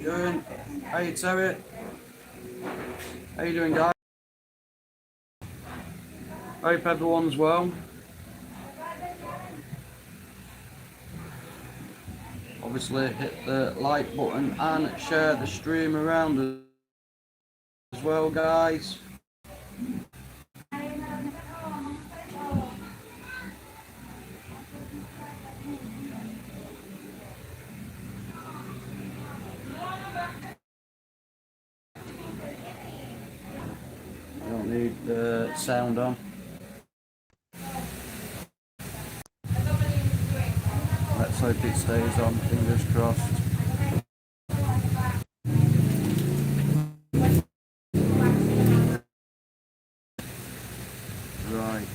Doing? Hey Terry, how you doing guys? Hope everyone's well. Obviously hit the like button and share the stream around as well guys. You don't need the sound on. Let's hope it stays on, fingers crossed. Right.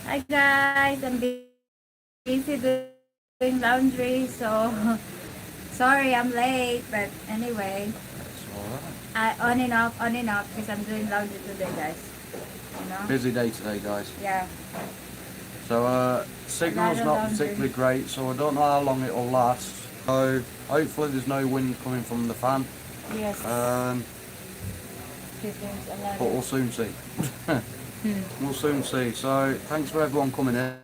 Hi guys, I'm busy doing laundry, so sorry I'm late. But anyway, on and off because I'm doing laundry today, guys. You know? Busy day today guys. Yeah. So signal's not particularly great, so I don't know how long it'll last. So hopefully there's no wind coming from the fan. Yes. But we'll soon see. We'll soon see. So thanks for everyone coming in.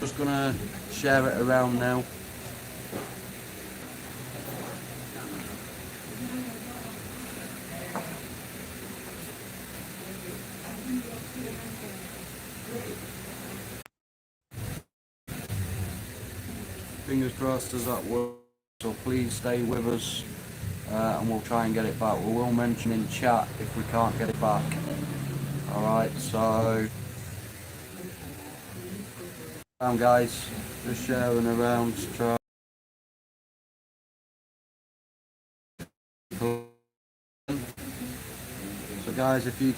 Just gonna share it around now. Fingers crossed as that works. So please stay with us and we'll try and get it back. We will mention in chat if we can't get it back. Alright, so guys, just sharing around to try. So guys, if you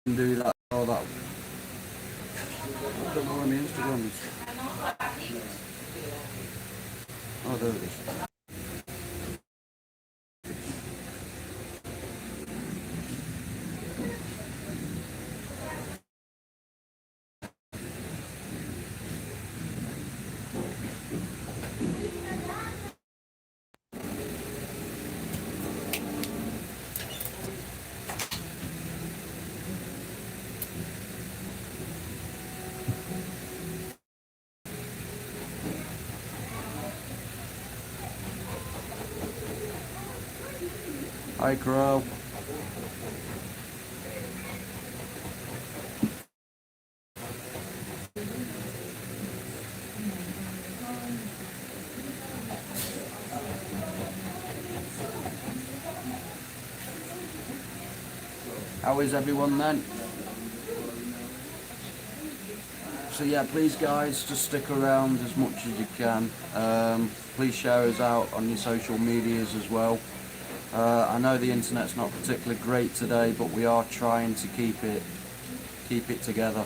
can do that, or that. I don't know when the Instagram is. Oh, there it is. Hi, Crow. How is everyone then? So yeah, please guys, just stick around as much as you can. Please share us out on your social medias as well. I know the internet's not particularly great today, but we are trying to keep it together.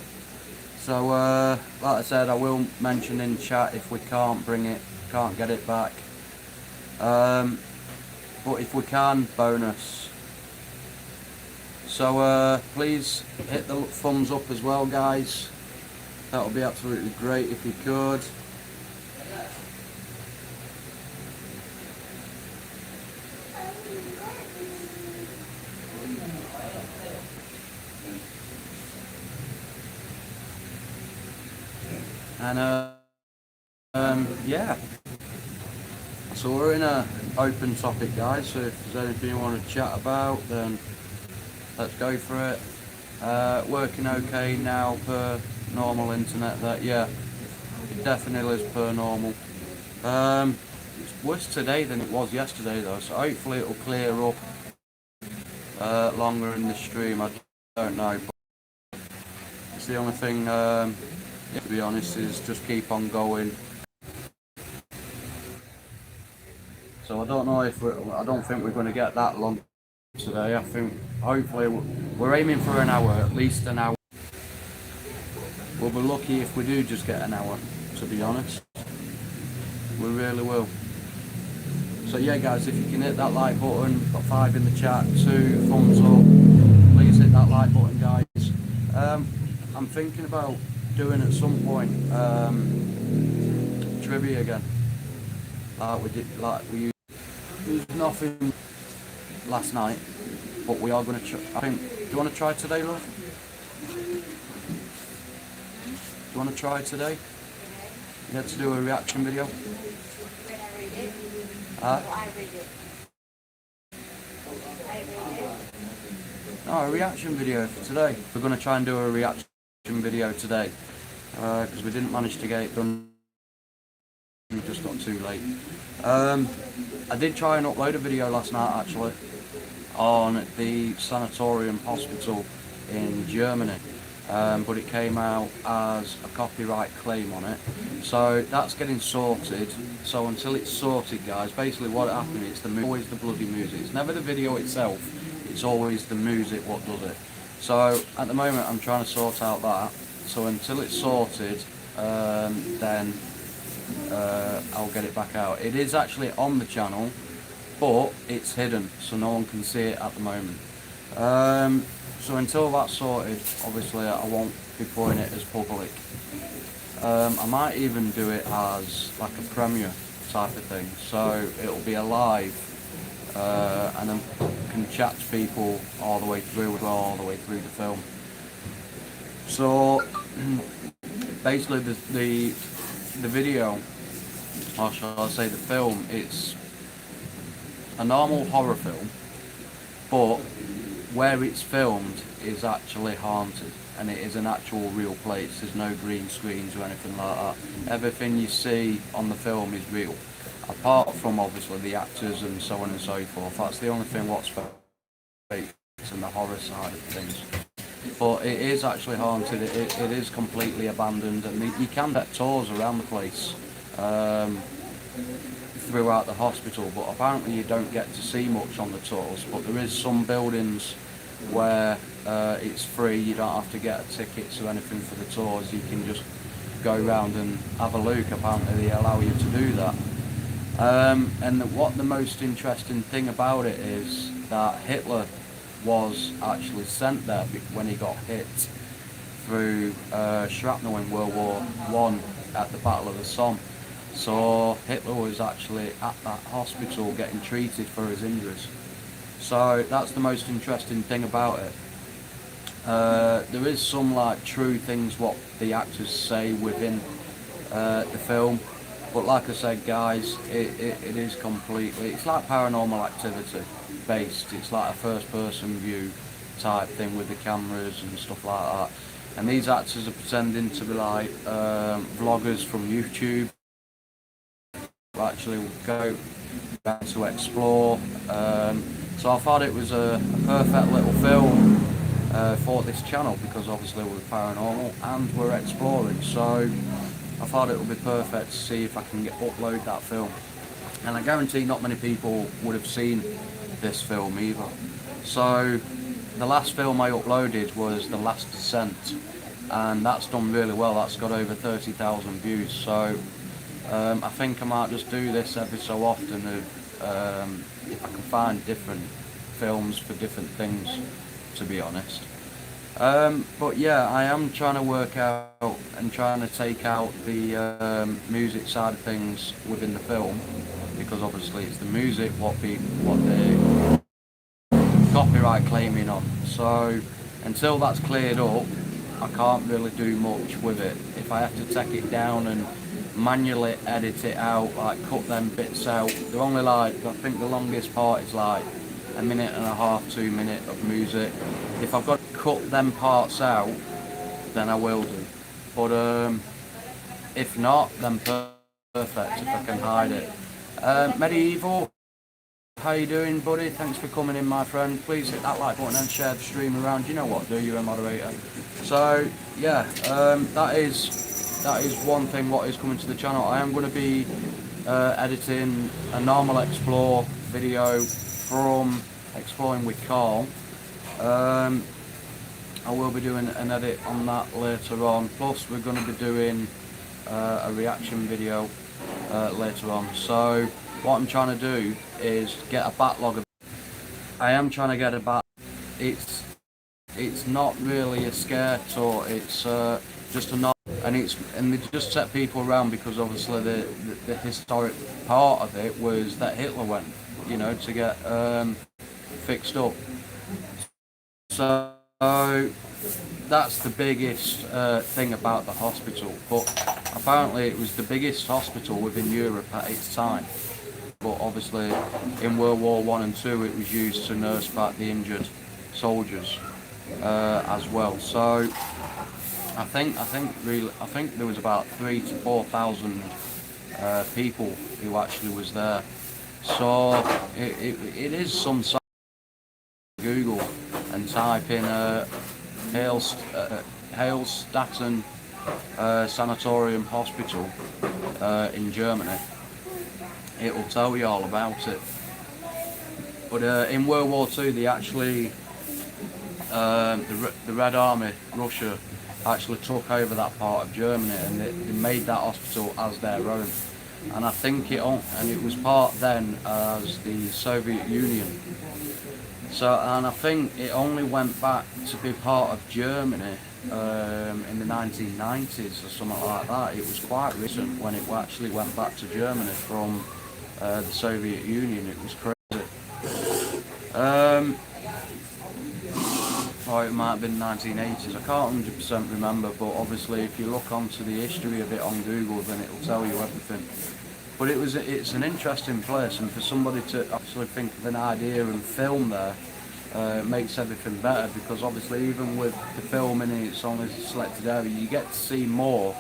So like I said, I will mention in chat if we can't get it back. But if we can, bonus. So please hit the thumbs up as well guys. That would be absolutely great if you could. And yeah, so we're in a open topic guys, so if there's anything you want to chat about, then let's go for it. Working okay now per normal internet. That yeah, it definitely is per normal. It's worse today than it was yesterday though, so hopefully it'll clear up longer in the stream. I don't know, but it's the only thing to be honest is just keep on going. So I don't know if I don't think we're going to get that long today. I think hopefully we're aiming for an hour, at least an hour. We'll be lucky if we do just get an hour, to be honest. We really will. So yeah guys, if you can hit that like button, got 5 in the chat, 2 thumbs up, please hit that like button guys. I'm thinking about doing at some point trivia again. We used nothing last night, but we are going to try. I think. Do you want to try today, love? Do you want to try today? You had to do a reaction video. When I read it, Huh? I read it. I read it. No, a reaction video for today. We're going to try and do a reaction video today because we didn't manage to get it done. We just got too late. I did try and upload a video last night actually on the sanatorium hospital in Germany, but it came out as a copyright claim on it, so that's getting sorted. So until it's sorted, guys, basically what happened is always the bloody music. It's never the video itself, it's always the music what does it. So at the moment I'm trying to sort out that, so until it's sorted, then I'll get it back out. It is actually on the channel, but it's hidden, so no one can see it at the moment. So until that's sorted, obviously I won't be putting it as public. I might even do it as like a premiere type of thing, so it'll be a live, and then can chat to people all the way through, all the way through the film. So basically the video, or shall I say the film, it's a normal horror film, but where it's filmed is actually haunted, and it is an actual real place. There's no green screens or anything like that. Everything you see on the film is real, apart from obviously the actors and so on and so forth. That's the only thing what's fake in the horror side of things. But it is actually haunted. It is completely abandoned, and you can get tours around the place throughout the hospital, but apparently you don't get to see much on the tours. But there is some buildings where it's free, you don't have to get tickets or anything for the tours, you can just go around and have a look. Apparently they allow you to do that. And what the most interesting thing about it is that Hitler was actually sent there when he got hit through shrapnel in World War I at the Battle of the Somme. So Hitler was actually at that hospital getting treated for his injuries. So that's the most interesting thing about it. There is some like true things what the actors say within the film, but like I said, guys, it is completely, it's like Paranormal Activity based. It's like a first person view type thing with the cameras and stuff like that, and these actors are pretending to be like vloggers from YouTube, actually go to explore. So I thought it was a perfect little film for this channel, because obviously we're paranormal and we're exploring, so I thought it would be perfect to see if I can upload that film. And I guarantee not many people would have seen this film either. So the last film I uploaded was The Last Descent, and that's done really well. That's got over 30,000 views. So I think I might just do this every so often if I can find different films for different things, to be honest. But yeah, I am trying to work out and trying to take out the music side of things within the film, because obviously it's the music what they copyright claiming on. So until that's cleared up, I can't really do much with it. If I have to take it down and manually edit it out, like cut them bits out, they're only like, I think the longest part is like a minute and a half, 2 minutes of music. If I've got to cut them parts out, then I will do. But if not, then perfect if I can hide it. Medieval, how you doing, buddy? Thanks for coming in, my friend. Please hit that like button and share the stream around. You know what, do you're a moderator. So yeah, that is one thing what is coming to the channel. I am going to be editing a normal explore video from Exploring with Carl. I will be doing an edit on that later on. Plus we're going to be doing a reaction video later on. So what I'm trying to do is get a backlog of, I am trying to get a back. It's not really a scare tour. It's just a nod, and they just set people around because obviously the historic part of it was that Hitler went, you know, to get fixed up. So that's the biggest thing about the hospital. But apparently it was the biggest hospital within Europe at its time. But obviously in World War One and Two it was used to nurse back the injured soldiers as well. So I think there was about 3,000 to 4,000 people who actually was there. So it is some size. Google and type in Heilstatten Sanatorium Hospital in Germany. It will tell you all about it. But in World War II, they actually the Red Army, Russia, actually took over that part of Germany, and they made that hospital as their own. And I think it was part then as the Soviet Union. So, and I think it only went back to be part of Germany in the 1990s or something like that. It was quite recent when it actually went back to Germany from the Soviet Union. It was crazy. Or it might have been 1980s. I can't 100% remember, but obviously if you look onto the history of it on Google, then it'll tell you everything. But it's an interesting place, and for somebody to actually think of an idea and film there, it makes everything better, because obviously even with the filming it's only a selected area, you get to see more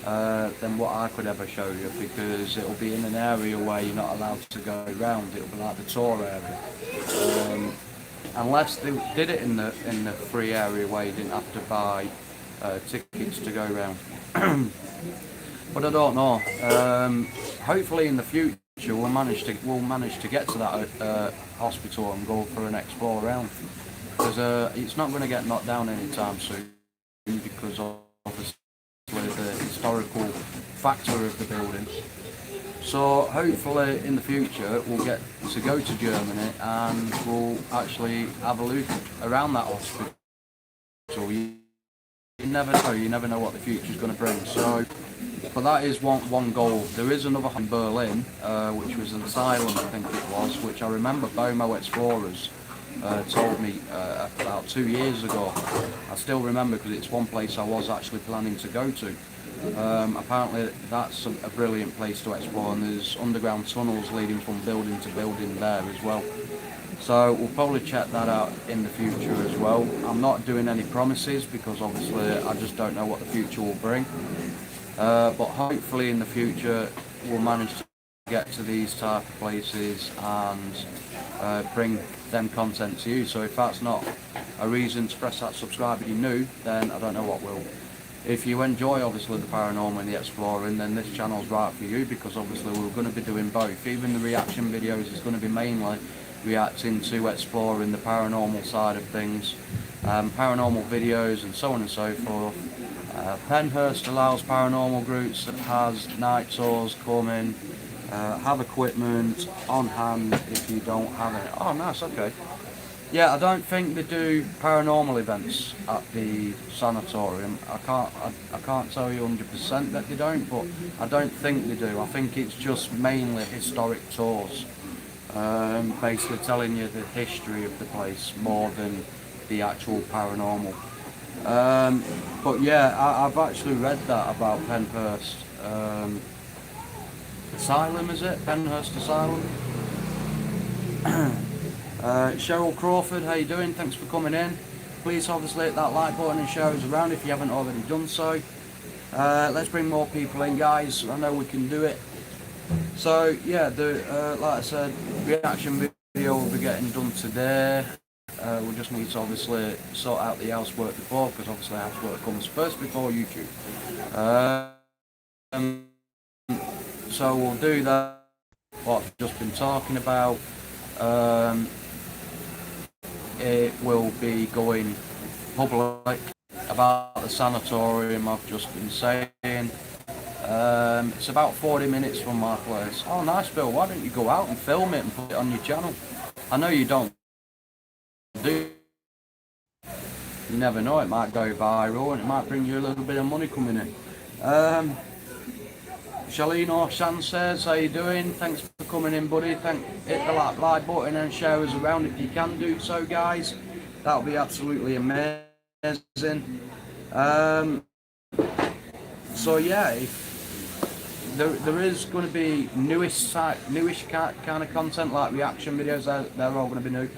than what I could ever show you, because it'll be in an area where you're not allowed to go around. It'll be like the tour area. Unless they did it in the free area where you didn't have to buy tickets to go around. But I don't know. Hopefully in the future we'll manage to get to that hospital and go for an explore around, because it's not going to get knocked down anytime soon, because obviously the historical factor of the building. So hopefully in the future we'll get to go to Germany and we'll actually have a look around that hospital. You never know what the future's going to bring. So, but that is one goal. There is another in Berlin, which was an asylum, I think it was, which I remember Bomo Explorers told me about 2 years ago. I still remember, because it's one place I was actually planning to go to. Apparently that's a brilliant place to explore, and there's underground tunnels leading from building to building there as well. So we'll probably check that out in the future as well. I'm not doing any promises, because obviously I just don't know what the future will bring. But hopefully in the future we'll manage to get to these type of places and bring them content to you. So if that's not a reason to press that subscribe if you're new, then I don't know what will. If you enjoy obviously the paranormal and the exploring, then this channel's right for you, because obviously we're going to be doing both. Even the reaction videos is going to be mainly reacting to exploring the paranormal side of things, paranormal videos and so on and so forth. Penhurst allows paranormal groups that has night tours coming, have equipment on hand if you don't have it. Oh nice, okay. Yeah, I don't think they do paranormal events at the sanatorium. I can't tell you 100% that they don't, but I don't think they do. I think it's just mainly historic tours, basically telling you the history of the place more than the actual paranormal. But yeah, I've actually read that about Penhurst Asylum, is it? Penhurst Asylum? Cheryl Crawford, how you doing? Thanks for coming in. Please obviously hit that like button and share us around if you haven't already done so. Let's bring more people in, guys. I know we can do it. So yeah, like I said, reaction video will be getting done today. We just need to obviously sort out the housework before, because obviously housework comes first before YouTube. So we'll do that, what I've just been talking about. It will be going public about the sanatorium I've just been saying. It's about 40 minutes from my place. Oh nice, Bill, why don't you go out and film it and put it on your channel? I know you don't do, You never know, it might go viral and it might bring you a little bit of money coming in. Shalino Sanchez, how you doing? Thanks for coming in, buddy. Hit the like button and share us around if you can do so, guys. That'll be absolutely amazing. So yeah, there is going to be newish kind of content like reaction videos. They're all going to be new,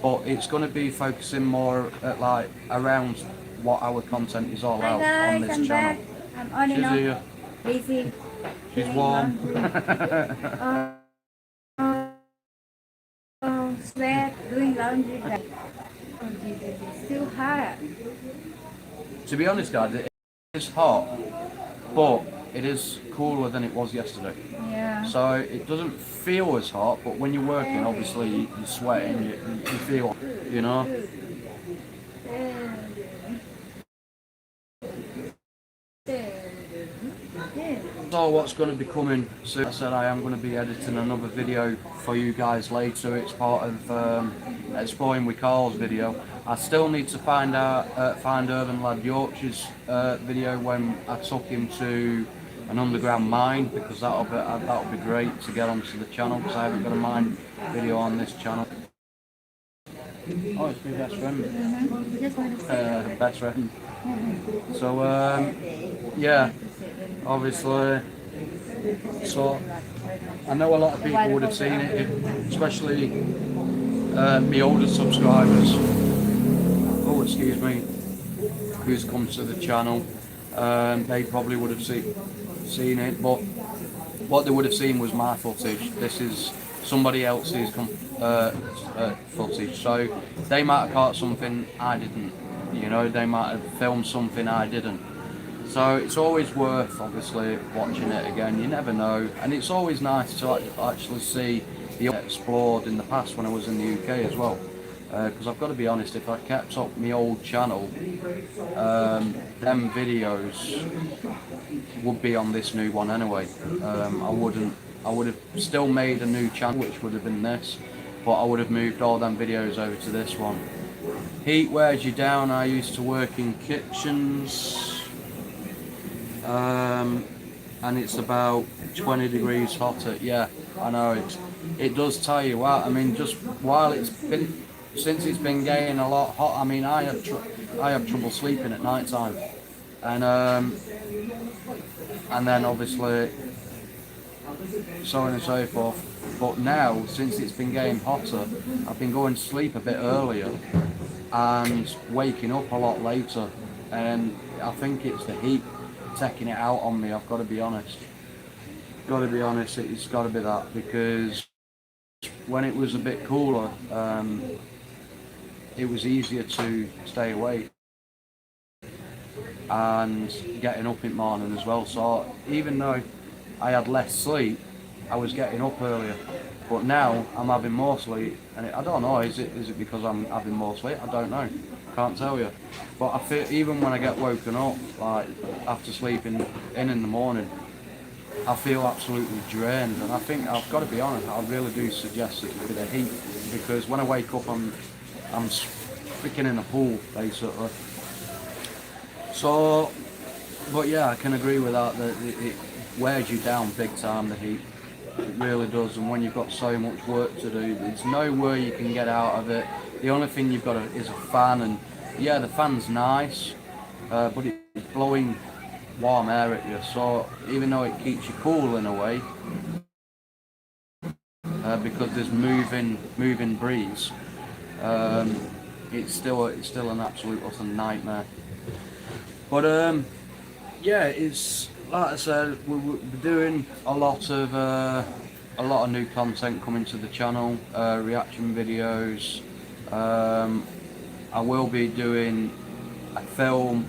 but it's going to be focusing more at like around what our content is all Hi out guys, on this I'm channel. back. I'm on She's and here. off. Busy. She's doing warm. laundry. Sweat, doing laundry. Oh Jesus, it's too hot. To be honest, guys, it is hot, but it is cooler than it was yesterday. Yeah. So it doesn't feel as hot, but when you're working, obviously you're sweating, you feel, you know. So what's going to be coming soon? I said I am going to be editing another video for you guys later. It's part of Exploring with Carl's video. I still need to find Urban Lad Yorkshire's video when I took him to an underground mine, because that'll be great to get onto the channel, because I haven't got a mine video on this channel. Oh, it's my best friend. Best friend. So yeah, obviously. So I know a lot of people would have seen it, especially my older subscribers. Oh, excuse me, who's come to the channel. They probably would have seen it, but what they would have seen was my footage. This is somebody else's footage, so they might have caught something I didn't. You know, they might have filmed something I didn't. So it's always worth, obviously, watching it again. You never know, and it's always nice to actually see the explored in the past when I was in the UK as well. Because I've got to be honest, if I kept up my old channel, them videos would be on this new one anyway. I would have still made a new channel, which would have been this, but I would have moved all them videos over to this one. Heat wears you down. I used to work in kitchens. And it's about 20 degrees hotter. Yeah, I know it does tire you out. I mean, just since it's been getting a lot hot. I mean, I have trouble sleeping at night time, and then obviously so on and so forth. But now, since it's been getting hotter, I've been going to sleep a bit earlier and waking up a lot later, and I think it's the heat taking it out on me. I've got to be honest. It's got to be that, because when it was a bit cooler, it was easier to stay awake and getting up in the morning as well. So even though I had less sleep, I was getting up earlier. But now I'm having more sleep, and I don't know. Is it because I'm having more sleep? I don't know. Can't tell you. But I feel even when I get woken up, like after sleeping in the morning, I feel absolutely drained. And I think I've got to be honest. I really do suggest it with the heat, because when I wake up, I'm freaking in a pool basically. So, but yeah, I can agree with that. That it wears you down big time. The heat. It really does, and when you've got so much work to do, there's no way you can get out of it. The only thing you've got is a fan, and yeah, the fan's nice, but it's blowing warm air at you, so even though it keeps you cool in a way, because there's moving breeze, it's still an absolute utter nightmare. But yeah, it's like I said, we're doing a lot of new content coming to the channel, reaction videos. I will be doing a film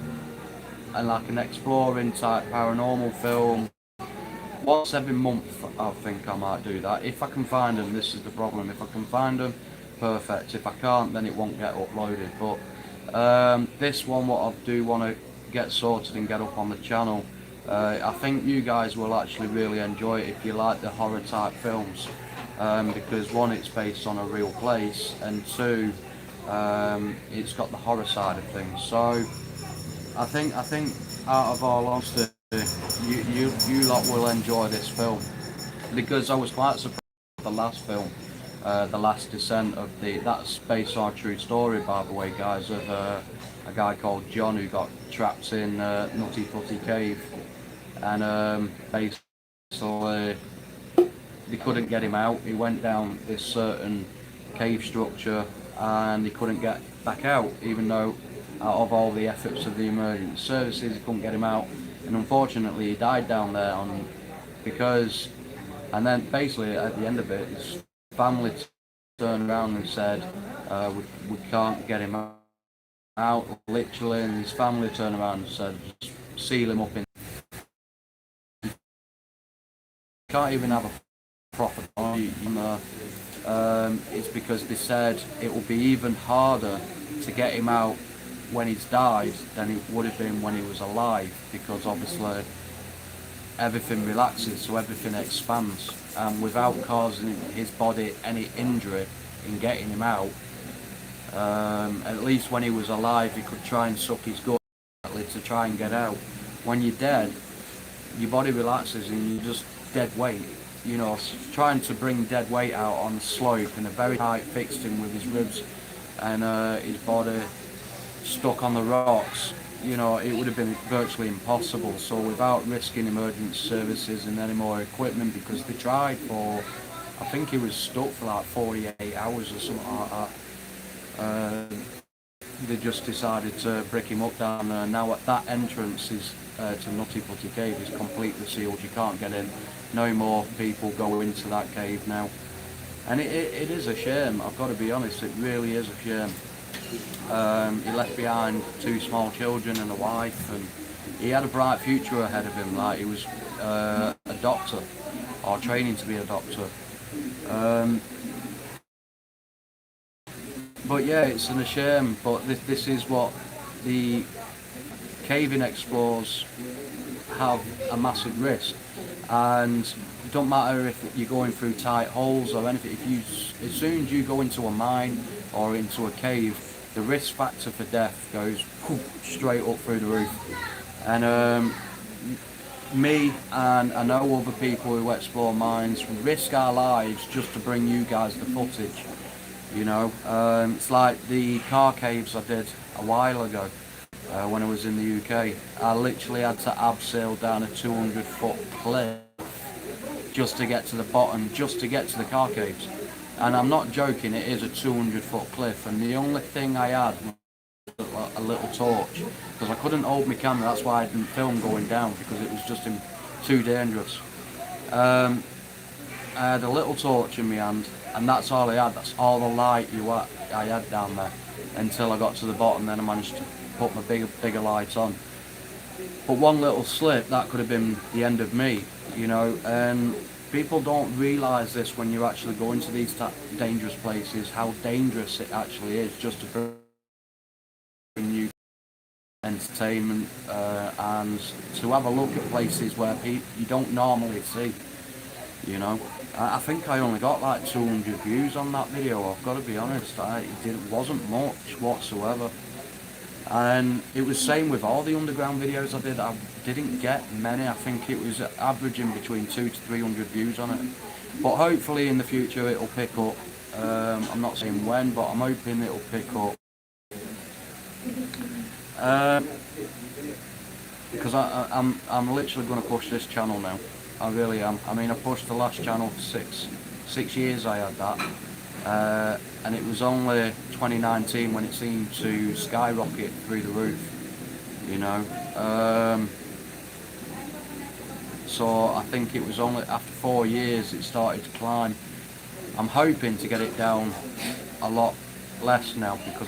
and like an exploring type paranormal film once every month. I think I might do that if I can find them. This is the problem. If I can find them, perfect. If I can't, then it won't get uploaded. But this one, what I do want to get sorted and get up on the channel. I think you guys will actually really enjoy it if you like the horror type films, because one, it's based on a real place, and two, It's got the horror side of things. So I think out of all honesty, you lot will enjoy this film, because I was quite surprised with the last film, The Last Descent of that's based on a true story, by the way, guys, of a guy called John who got trapped in Nutty Putty Cave, and basically they couldn't get him out. He went down this certain cave structure and he couldn't get back out, even though out of all the efforts of the emergency services, he couldn't get him out. And unfortunately, he died down there and then basically at the end of it, his family turned around and said, we can't get him out, literally, and his family turned around and said, just seal him up in. Can't even have a proper body, it's because they said it will be even harder to get him out when he's died than it would have been when he was alive, because obviously everything relaxes, so everything expands, and without causing his body any injury in getting him out, at least when he was alive he could try and suck his gut to try and get out. When you're dead, your body relaxes and you're just dead weight. Trying to bring dead weight out on the slope, and a very tight fixed him with his ribs and his body stuck on the rocks. It would have been virtually impossible. So without risking emergency services and any more equipment, because they tried for, I think he was stuck for like 48 hours or something like that. They just decided to brick him up down there. Now that entrance is to Nutty Putty Cave is completely sealed. You can't get in. No more people go into that cave now. And it is a shame, I've got to be honest, it really is a shame. He left behind 2 small children and a wife, and he had a bright future ahead of him. Like, he was a doctor, or training to be a doctor. But yeah, it's a shame, but this is what the caving explorers have, a massive risk. And it don't matter if you're going through tight holes or anything, as soon as you go into a mine or into a cave, the risk factor for death goes straight up through the roof. And me and I know other people who explore mines risk our lives just to bring you guys the footage. It's like the car caves I did a while ago when I was in the UK. I literally had to abseil down a 200-foot cliff just to get to the bottom, just to get to the car caves. And I'm not joking, it is a 200-foot cliff, and the only thing I had was a little torch, because I couldn't hold my camera. That's why I didn't film going down, because it was just too dangerous. I had a little torch in my hand, and that's all I had. That's all the light I had down there until I got to the bottom. Then I managed to put my bigger light on. But one little slip, that could have been the end of me, and people don't realise this when you're actually going to these dangerous places, how dangerous it actually is, just to bring you entertainment and to have a look at places where you don't normally see. I think I only got like 200 views on that video, I've got to be honest. It wasn't much whatsoever. And it was same with all the underground videos I did. I didn't get many. I think it was averaging between 200 to 300 views on it. But hopefully in the future it'll pick up. I'm not saying when, but I'm hoping it'll pick up. Because I'm literally going to push this channel now. I really am. I mean, I pushed the last channel for six years. I had that. And it was only 2019 when it seemed to skyrocket through the roof, so I think it was only after 4 years it started to climb. I'm hoping to get it down a lot less now, because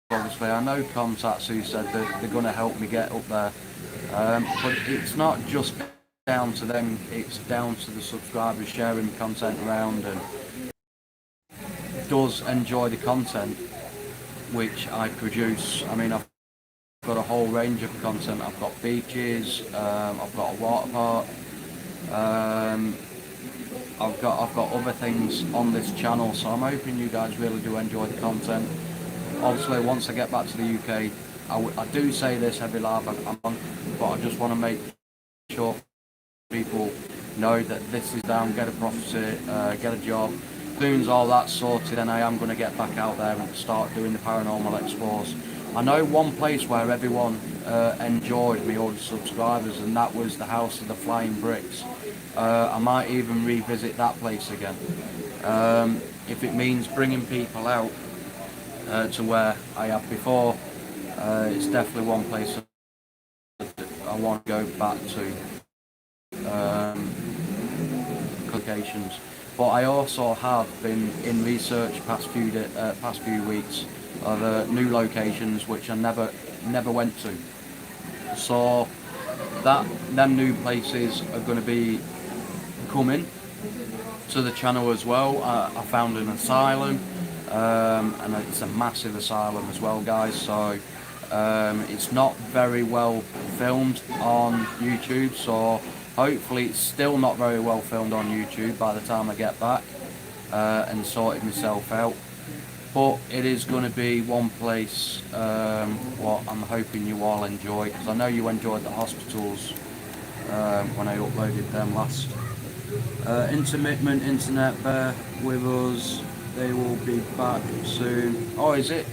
obviously I know contacts who said that they're going to help me get up there, but it's not just down to them, it's down to the subscribers sharing the content around and does enjoy the content which I produce. I mean, I've got a whole range of content. I've got beaches, I've got a water park, I've got other things on this channel, so I'm hoping you guys really do enjoy the content. obviously once I get back to the UK, I do say this every live I'm on, but I just want to make sure people know that this is down, get a property, get a job. As soon as all that's sorted, then I am going to get back out there and start doing the paranormal explores. I know one place where everyone enjoyed me, all the subscribers, and that was the House of the Flying Bricks. I might even revisit that place again. If it means bringing people out to where I have before, it's definitely one place I want to go back to. Locations, but I also have been in research past few weeks of new locations which I never went to. So them new places are going to be coming to the channel as well. I found an asylum, and it's a massive asylum as well, guys. So it's not very well filmed on YouTube, so hopefully it's still not very well filmed on YouTube by the time I get back and sorted myself out. But it is going to be one place what I'm hoping you all enjoy, because I know you enjoyed the hospitals when I uploaded them last. Intermittent internet, bear with us, they will be back soon. Oh, is it?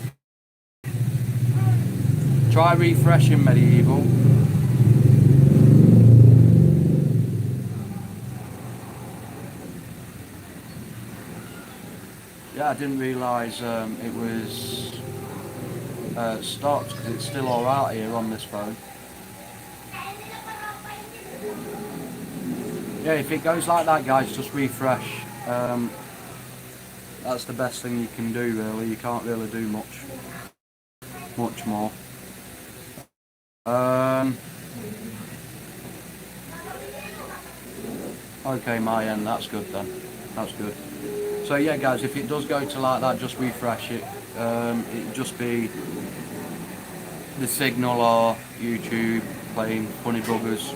Try refreshing Medieval. Yeah, I didn't realise it was stopped, because it's still alright here on this phone. Yeah, if it goes like that, guys, just refresh. That's the best thing you can do, really. You can't really do much more. Okay, my end, that's good then. That's good. So yeah, guys, if it does go to like that, just refresh it. It'll just be the signal or YouTube playing funny buggers.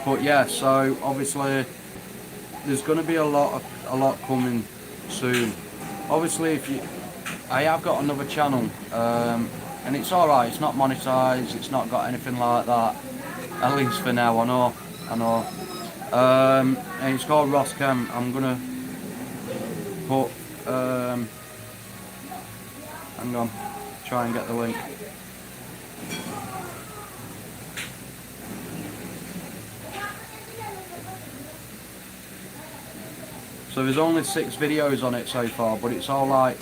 But yeah, so obviously there's going to be a lot coming soon. Obviously, I have got another channel, and it's alright. It's not monetized. It's not got anything like that. At least for now, I know. And it's called Ross Kemp. I'm gonna put. Hang on. Try and get the link. So there's only 6 videos on it so far, but it's all like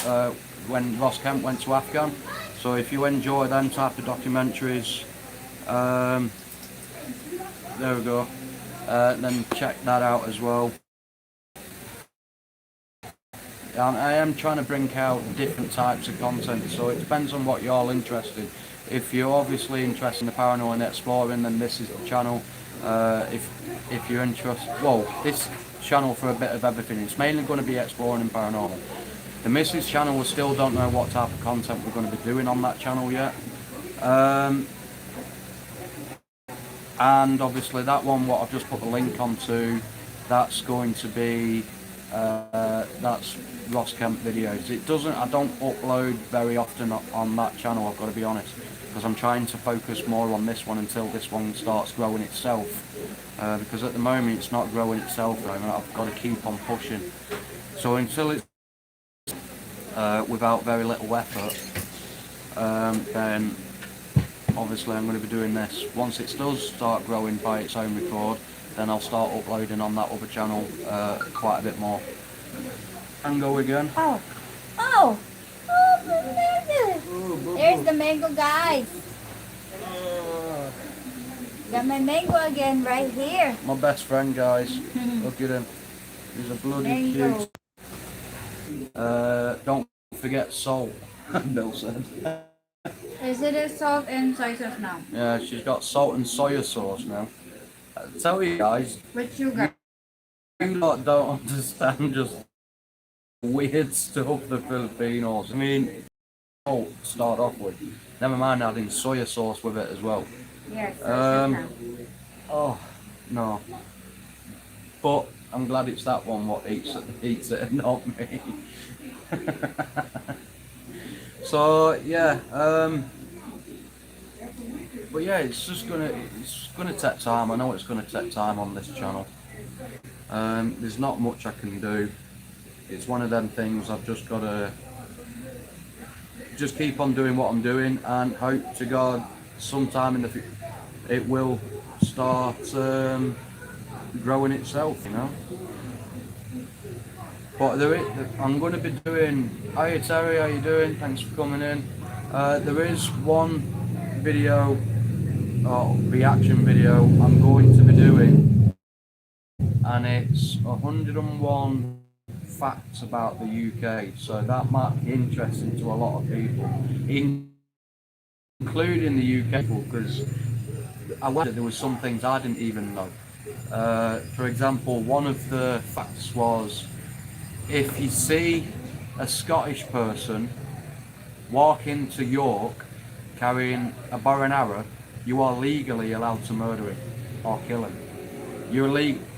when Ross Kemp went to Afghan. So if you enjoy them type of documentaries, there we go. Then check that out as well. I am trying to bring out different types of content, so it depends on what you're all interested in. If you're obviously interested in the paranormal and exploring, then this is the channel. If you're interested, well, this channel for a bit of everything. It's mainly going to be exploring and paranormal. The Missus channel, we still don't know what type of content we're going to be doing on that channel yet. And obviously that one, what I've just put the link onto, that's going to be that's Ross Kemp videos. I don't upload very often on that channel, I've got to be honest, because I'm trying to focus more on this one until this one starts growing itself, because at the moment it's not growing itself though, and I've got to keep on pushing. So until it's without very little effort, then obviously I'm going to be doing this. Once it does start growing by its own record, then I'll start uploading on that other channel quite a bit more. And go again. Oh, there's the mango, guys. Got my mango again right here. My best friend, guys. Look at him. He's a bloody Mango. cute. Don't forget salt, Bill said. Is it a salt and soy sauce now? Yeah, she's got salt and soya sauce now. I tell you guys, With sugar. you lot don't understand just weird stuff the Filipinos. I mean, salt to start off with. Never mind adding soya sauce with it as well. Yes. Now. Oh no. But I'm glad it's that one what eats it and not me. So yeah, but yeah, it's gonna take time. I know it's gonna take time on this channel. There's not much I can do. It's one of them things. I've just got to just keep on doing what I'm doing, and hope to God sometime in the future it will start growing itself, you know. But I'm going to be doing. Hiya Terry, how you doing? Thanks for coming in. There is one video, or reaction video, I'm going to be doing, and it's 101 facts about the UK. So that might be interesting to a lot of people, including the UK people, because I wondered there was some things I didn't even know. For example, one of the facts was, if you see a Scottish person walk into York carrying a bow and arrow, you are legally allowed to murder him or kill him.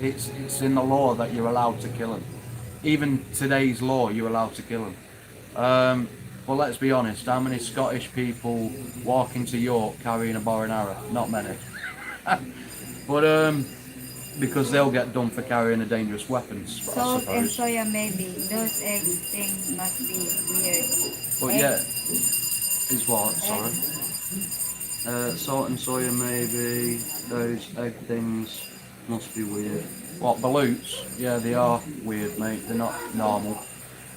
It's in the law that you're allowed to kill him. Even today's law, you're allowed to kill him. But let's be honest, how many Scottish people walk into York carrying a bow and arrow? Not many. But because they'll get done for carrying a dangerous weapon, I Salt and suppose. soya maybe. Those egg things must be weird. But Egg. yeah, is what? Sorry. Salt and soya maybe. Those egg things must be weird. What, balutes? Yeah, they are weird, mate. They're not normal.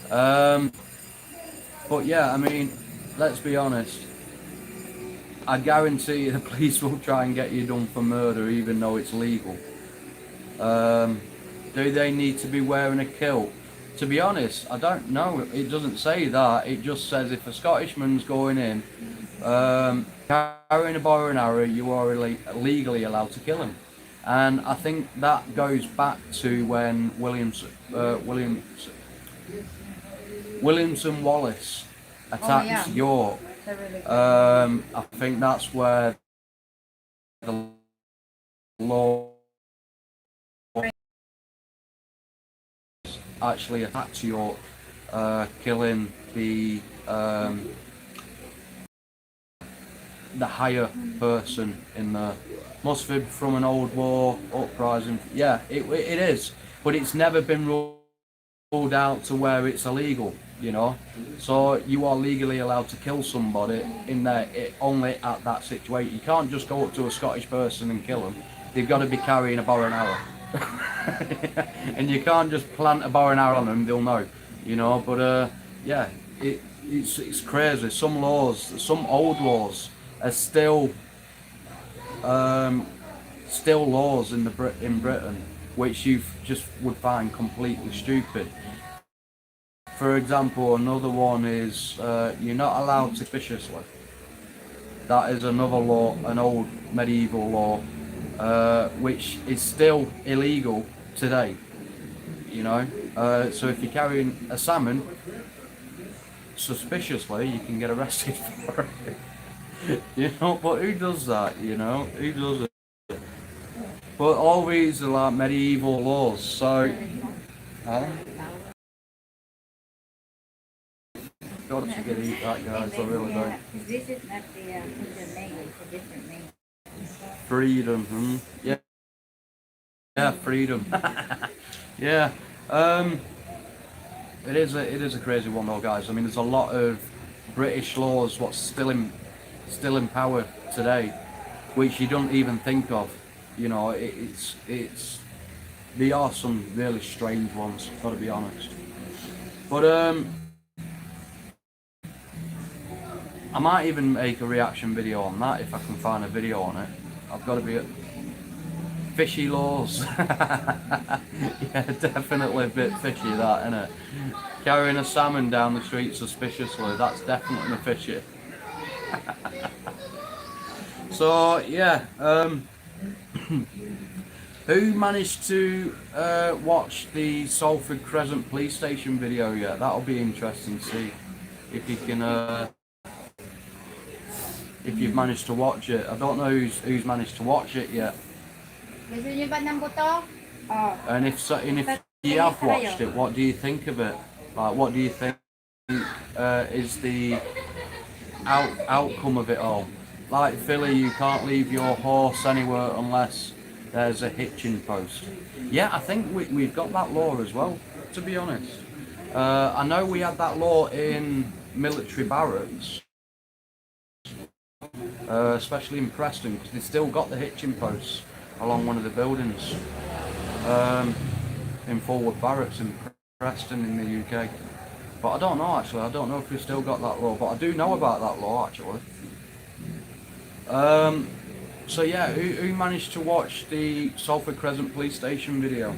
But yeah, I mean, let's be honest. I guarantee you the police will try and get you done for murder even though it's legal. Do they need to be wearing a kilt? To be honest, I don't know. It doesn't say that. It just says if a Scottishman's going in, carrying a bow and arrow, you are legally allowed to kill him. And I think that goes back to when Williamson Wallace attacked yeah. York. Really I think that's where the law actually attacked York, killing the higher person in the must be from an old war uprising. Yeah, it is, but it's never been ruled out to where it's illegal, you know. So you are legally allowed to kill somebody in there only at that situation. You can't just go up to a Scottish person and kill them. They've got to be carrying a bow and arrow. And you can't just plant a bow and arrow on them, they'll know, you know. But yeah, it's crazy. Some laws, some old laws are still laws in Britain which you just would find completely stupid. For example, another one is you're not allowed to suspiciously. That is another law, an old medieval law, which is still illegal today, you know. So if you're carrying a salmon suspiciously, you can get arrested for it. You know, but who does that, you know? Who does it? But all these are like medieval laws, so... God, I should eat that, guys, I really don't. This is not the name, it's a different name. Freedom, yeah. Yeah, freedom. Yeah. It is a crazy one though, guys. I mean, there's a lot of British laws what's still in power today, which you don't even think of. You know, there are some really strange ones, gotta be honest. But I might even make a reaction video on that if I can find a video on it. I've got to be fishy laws. Yeah, definitely a bit fishy that, isn't it? Carrying a salmon down the street suspiciously, that's definitely fishy. So yeah, who managed to watch the Salford Crescent police station video yet? That'll be interesting to see if you can if you've managed to watch it. I don't know who's managed to watch it yet. Gusto niyo ba ng buto? Oh. And if you have watched it, what do you think of it? Like, what do you think? is the outcome of it all. Like Philly, you can't leave your horse anywhere unless there's a hitching post. Yeah, I think we've got that law as well, to be honest. I know we had that law in military barracks, especially in Preston, because they still got the hitching posts along one of the buildings in Forward Barracks in Preston in the UK. But I don't know actually, I don't know if we've still got that law, but I do know about that law actually. So yeah, who managed to watch the Salford Crescent Police Station video?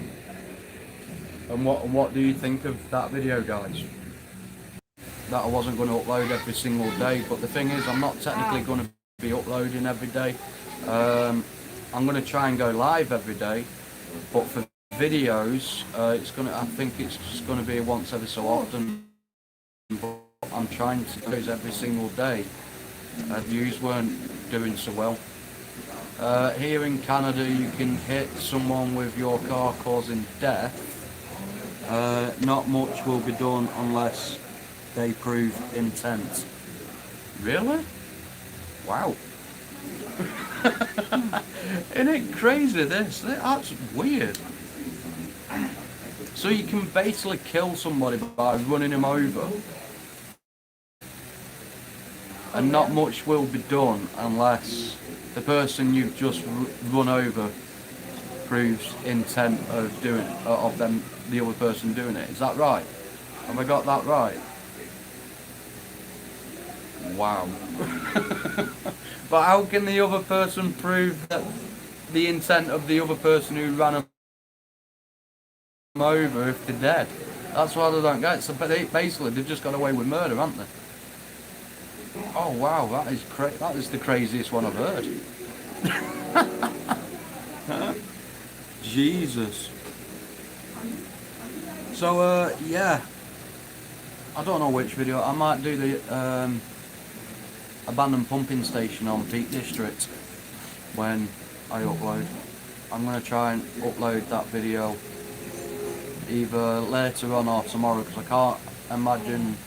And what do you think of that video, guys? That I wasn't going to upload every single day, but the thing is, I'm not technically going to be uploading every day. I'm going to try and go live every day, but for videos, I think it's just going to be once every so often. But I'm trying to do those every single day. Views weren't doing so well. Here in Canada, you can hit someone with your car causing death. Not much will be done unless they prove intent. Really? Wow. Isn't it crazy this? That's weird. So you can basically kill somebody by running him over. And not much will be done unless the person you've just run over proves intent of doing of them, the other person doing it. Is that right? Have I got that right? Wow. But how can the other person prove that the intent of the other person who ran them over if they're dead? That's what I don't get. So basically they've just got away with murder, haven't they? Oh wow, that is the craziest one I've heard. Jesus. So yeah, I don't know which video. I might do the abandoned pumping station on Peak District when I upload. I'm going to try and upload that video either later on or tomorrow, because I can't imagine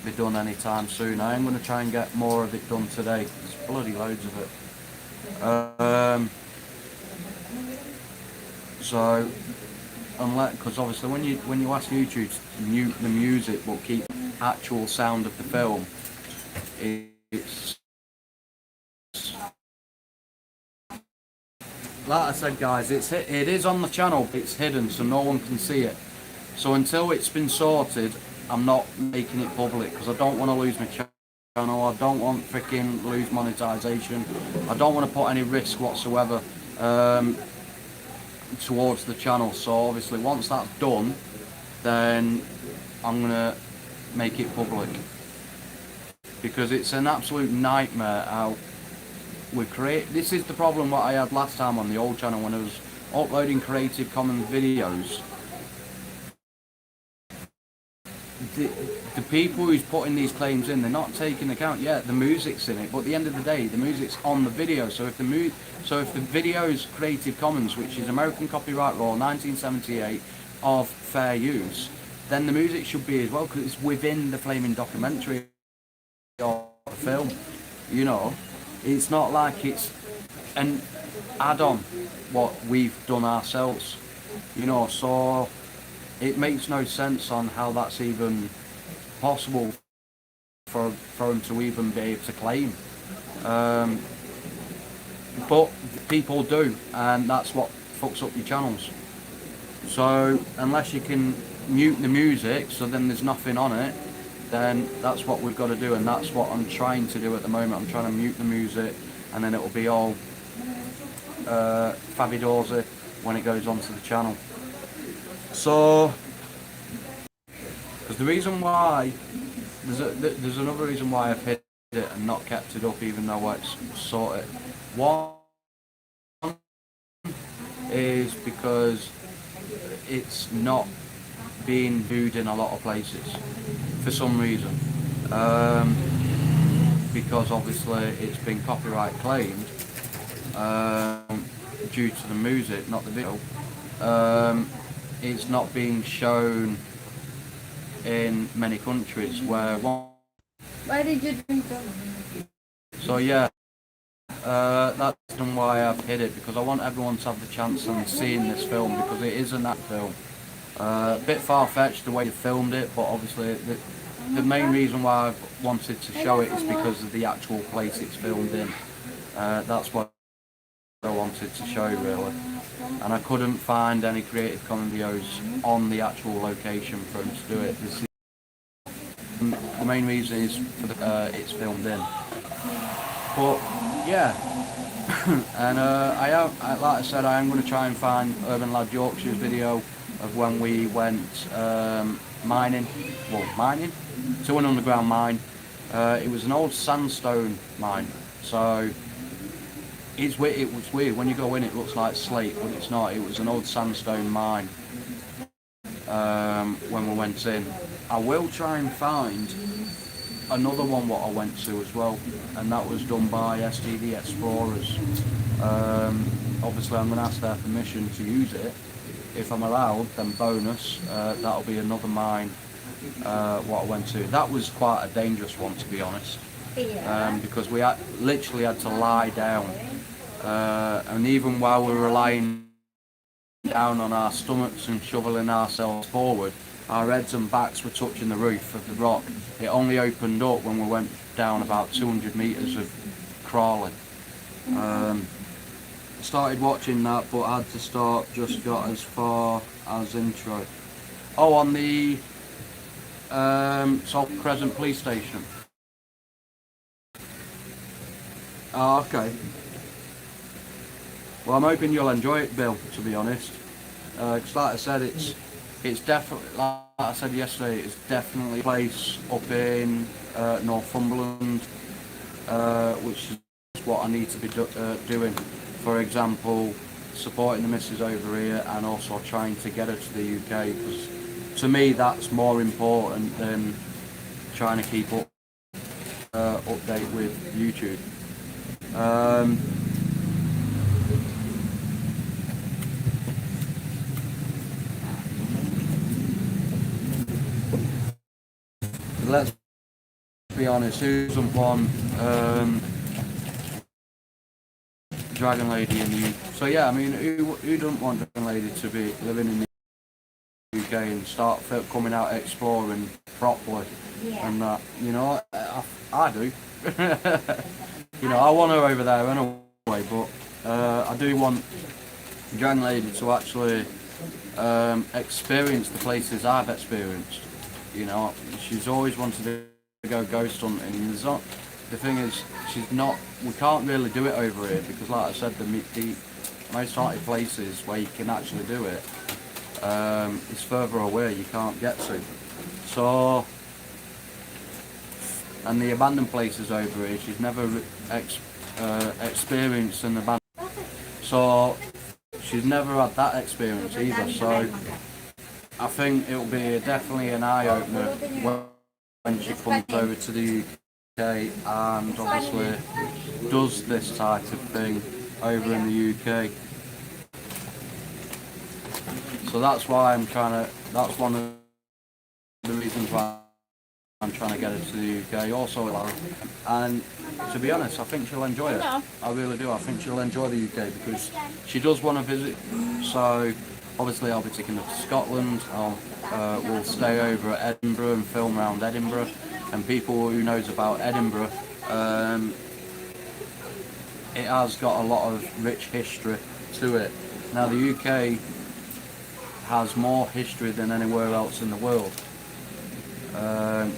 be done anytime soon. I am going to try and get more of it done today. There's bloody loads of it. So, because obviously when you ask YouTube to mute the music but keep actual sound of the film, it's like I said, guys, it is on the channel. It's hidden, so no one can see it. So until it's been sorted, I'm not making it public because I don't want to lose my channel. I don't want freaking lose monetization. I don't want to put any risk whatsoever towards the channel. So obviously once that's done, then I'm gonna make it public, because it's an absolute nightmare how we create. This is the problem what I had last time on the old channel when I was uploading Creative Commons videos. The people who's putting these claims in, they're not taking account. Yeah, the music's in it, but at the end of the day, the music's on the video. So if the video's Creative Commons, which is American Copyright Law 1978 of fair use, then the music should be as well, because it's within the flaming documentary or film. You know, it's not like it's an add-on what we've done ourselves. You know, so it makes no sense on how that's even possible for them to even be able to claim. But people do, and that's what fucks up your channels. So unless you can mute the music, so then there's nothing on it, then that's what we've got to do, and that's what I'm trying to do at the moment. I'm trying to mute the music, and then it will be all Fabidorsy when it goes onto the channel. So, because the reason why, there's another reason why I've hid it and not kept it up even though it's sorted. One is because it's not being viewed in a lot of places for some reason. Because obviously it's been copyright claimed due to the music, not the video. It's not being shown in many countries where Why did you drink them? so yeah, that's why I've hid it, because I want everyone to have the chance of seeing this film, because it is an act film. A bit far-fetched the way you filmed it, but obviously the main reason why I've wanted to show it is because of the actual place it's filmed in. That's what I wanted to show really, and I couldn't find any Creative Commons videos on the actual location for him to do it. The main reason is for the it's filmed in. But yeah, and like I said, I am going to try and find Urban Lad Yorkshire's video of when we went mining to an underground mine. It was an old sandstone mine, so it was weird. When you go in, it looks like slate, but it's not. It was an old sandstone mine when we went in. I will try and find another one what I went to as well, and that was done by STD Explorers. Obviously I'm going to ask their permission to use it. If I'm allowed, then bonus, that'll be another mine what I went to. That was quite a dangerous one, to be honest, because we literally had to lie down, and even while we were lying down on our stomachs and shoveling ourselves forward, our heads and backs were touching the roof of the rock. It only opened up when we went down about 200 metres of crawling. Started watching that, but I had to stop, just got as far as intro. Oh, on the Salt Crescent police station. Oh, okay. Well, I'm hoping you'll enjoy it, Bill, to be honest. Because like I said, it's definitely, like I said yesterday, it's definitely a place up in Northumberland, which is what I need to be doing. For example, supporting the missus over here, and also trying to get her to the UK, because to me that's more important than trying to keep up update with YouTube. Let's be honest, who doesn't want Dragon Lady in the UK? So yeah, I mean, who doesn't want Dragon Lady to be living in the UK and start coming out exploring properly? Yeah. And that, you know, I do. You know, I want her over there anyway, but I do want Dragon Lady to actually experience the places I've experienced. You know, she's always wanted to go ghost hunting. There's not, the thing is, we can't really do it over here, because like I said, the most haunted places where you can actually do it is further away, you can't get to. So, and the abandoned places over here, she's never experienced an abandoned, so she's never had that experience either. So I think it'll be definitely an eye-opener when she comes over to the UK and obviously does this type of thing over in the UK. So that's why that's one of the reasons why I'm trying to get her to the UK also. And to be honest, I think she'll enjoy it. I really do. I think she'll enjoy the UK, because she does want to visit. So obviously I'll be taking her to Scotland. We'll stay over at Edinburgh and film around Edinburgh. And people who knows about Edinburgh, it has got a lot of rich history to it. Now the UK has more history than anywhere else in the world,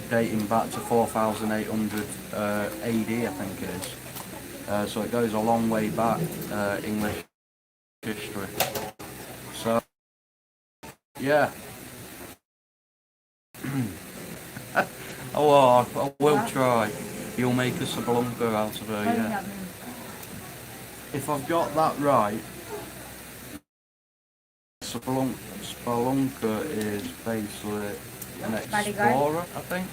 dating back to 4800 AD, I think it is. So it goes a long way back, English history. So yeah. Oh, I will try. You'll make a spelunker out of her, yeah. If I've got that right, spelunker is basically an explorer, I think.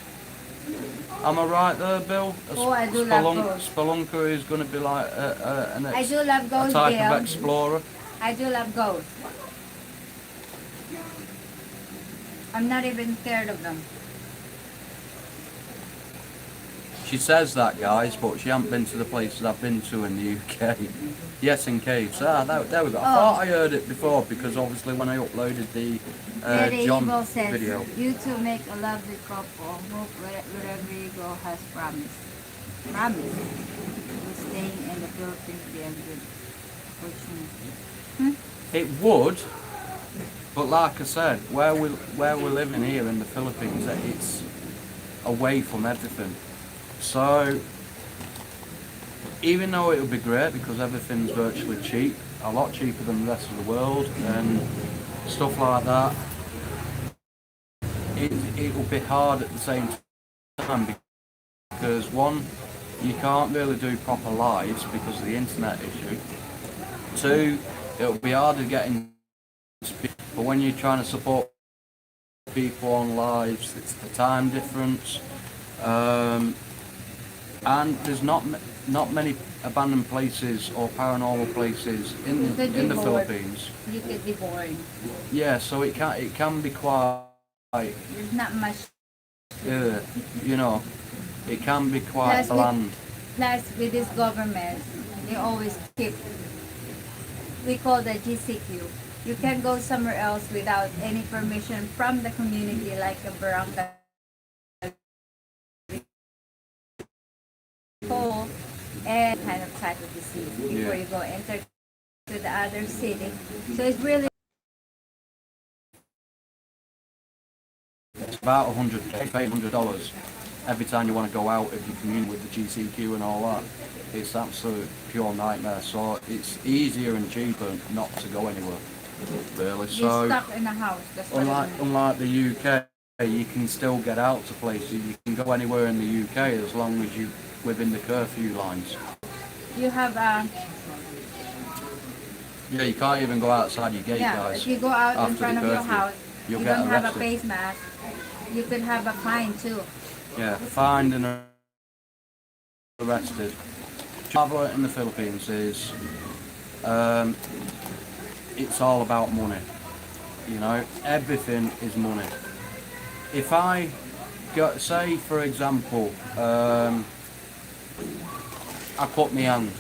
Am I right there, Bill? I do love ghosts. Spelunker is going to be like I do love ghosts, a type Bill. of explorer. I do love ghosts. I'm not even scared of them. She says that, guys, but she hasn't been to the places I've been to in the UK. Yes, in caves. There we go. I thought I heard it before because obviously when I uploaded the Very John evil says, video. you two make a lovely couple. Hope wherever you go has promised. Promise. You're staying in the Philippines be a good opportunity. It would, but like I said, where we're living here in the Philippines, it's away from everything. So even though it would be great because everything's virtually cheap, a lot cheaper than the rest of the world and stuff like that, it will be hard at the same time because one, you can't really do proper lives because of the internet issue. Two, it'll be harder getting speak, but when you're trying to support people on lives, it's the time difference, and there's not many abandoned places or paranormal places in the Philippines. You could be boring. Yeah, so it can be quite. There's not much. You know, it can be quite bland. Plus, with this government, they always keep. We call the GCQ. You can go somewhere else without any permission from the community, like a barangay hall and kind of type of disease before you go enter to the other city. So it's really It's about $100 every time you want to go out if you commune with the GCQ and all that. It's absolute pure nightmare. So it's easier and cheaper not to go anywhere, really. So you're stuck in a house. That's what unlike the UK, you can still get out to places. You can go anywhere in the UK as long as you within the curfew lines. you have a Yeah, you can't even go outside your gate, guys. if you go out in after front the of your curfew. house, You'll you get don't have a arrested. face mask. You could have a fine too. Yeah, fined and arrested. Travel in the Philippines is, it's all about money. You know, everything is money. If I go, say for example, I cut my hand,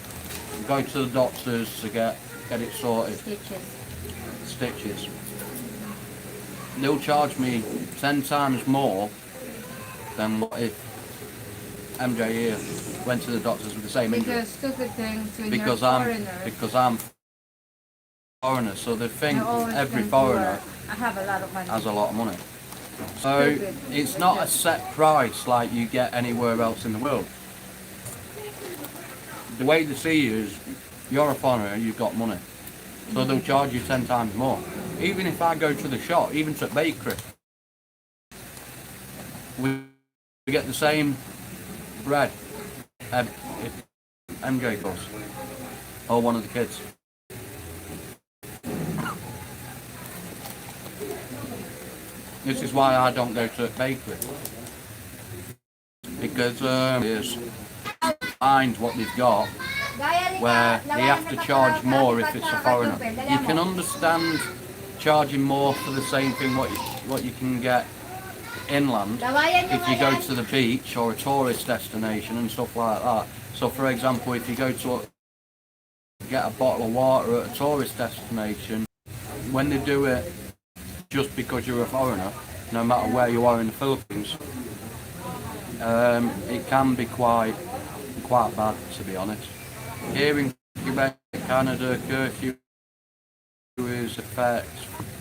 go to the doctors to get it sorted, stitches. They'll charge me 10 times more than what if MJ here went to the doctors with the same injury. Because stupid things when Because you're I'm foreigner. because I'm foreigner, so they think you always every think foreigner I have a lot of money. has a lot of money. So Stupid. it's not a set price like you get anywhere else in the world. The way they see you is you're a foreigner, you've got money. So they'll charge you 10 times more. Even if I go to the shop, even to a bakery, we get the same bread if MJ goes, or one of the kids. This is why I don't go to a bakery. Because is find what they've got where they have to charge more if it's a foreigner. You can understand charging more for the same thing what you can get inland if you go to the beach or a tourist destination and stuff like that. So for example, if you go to get a bottle of water at a tourist destination, when they do it just because you're a foreigner, no matter where you are in the Philippines, it can be quite bad, to be honest. Here in Quebec, Canada, curfew is effect,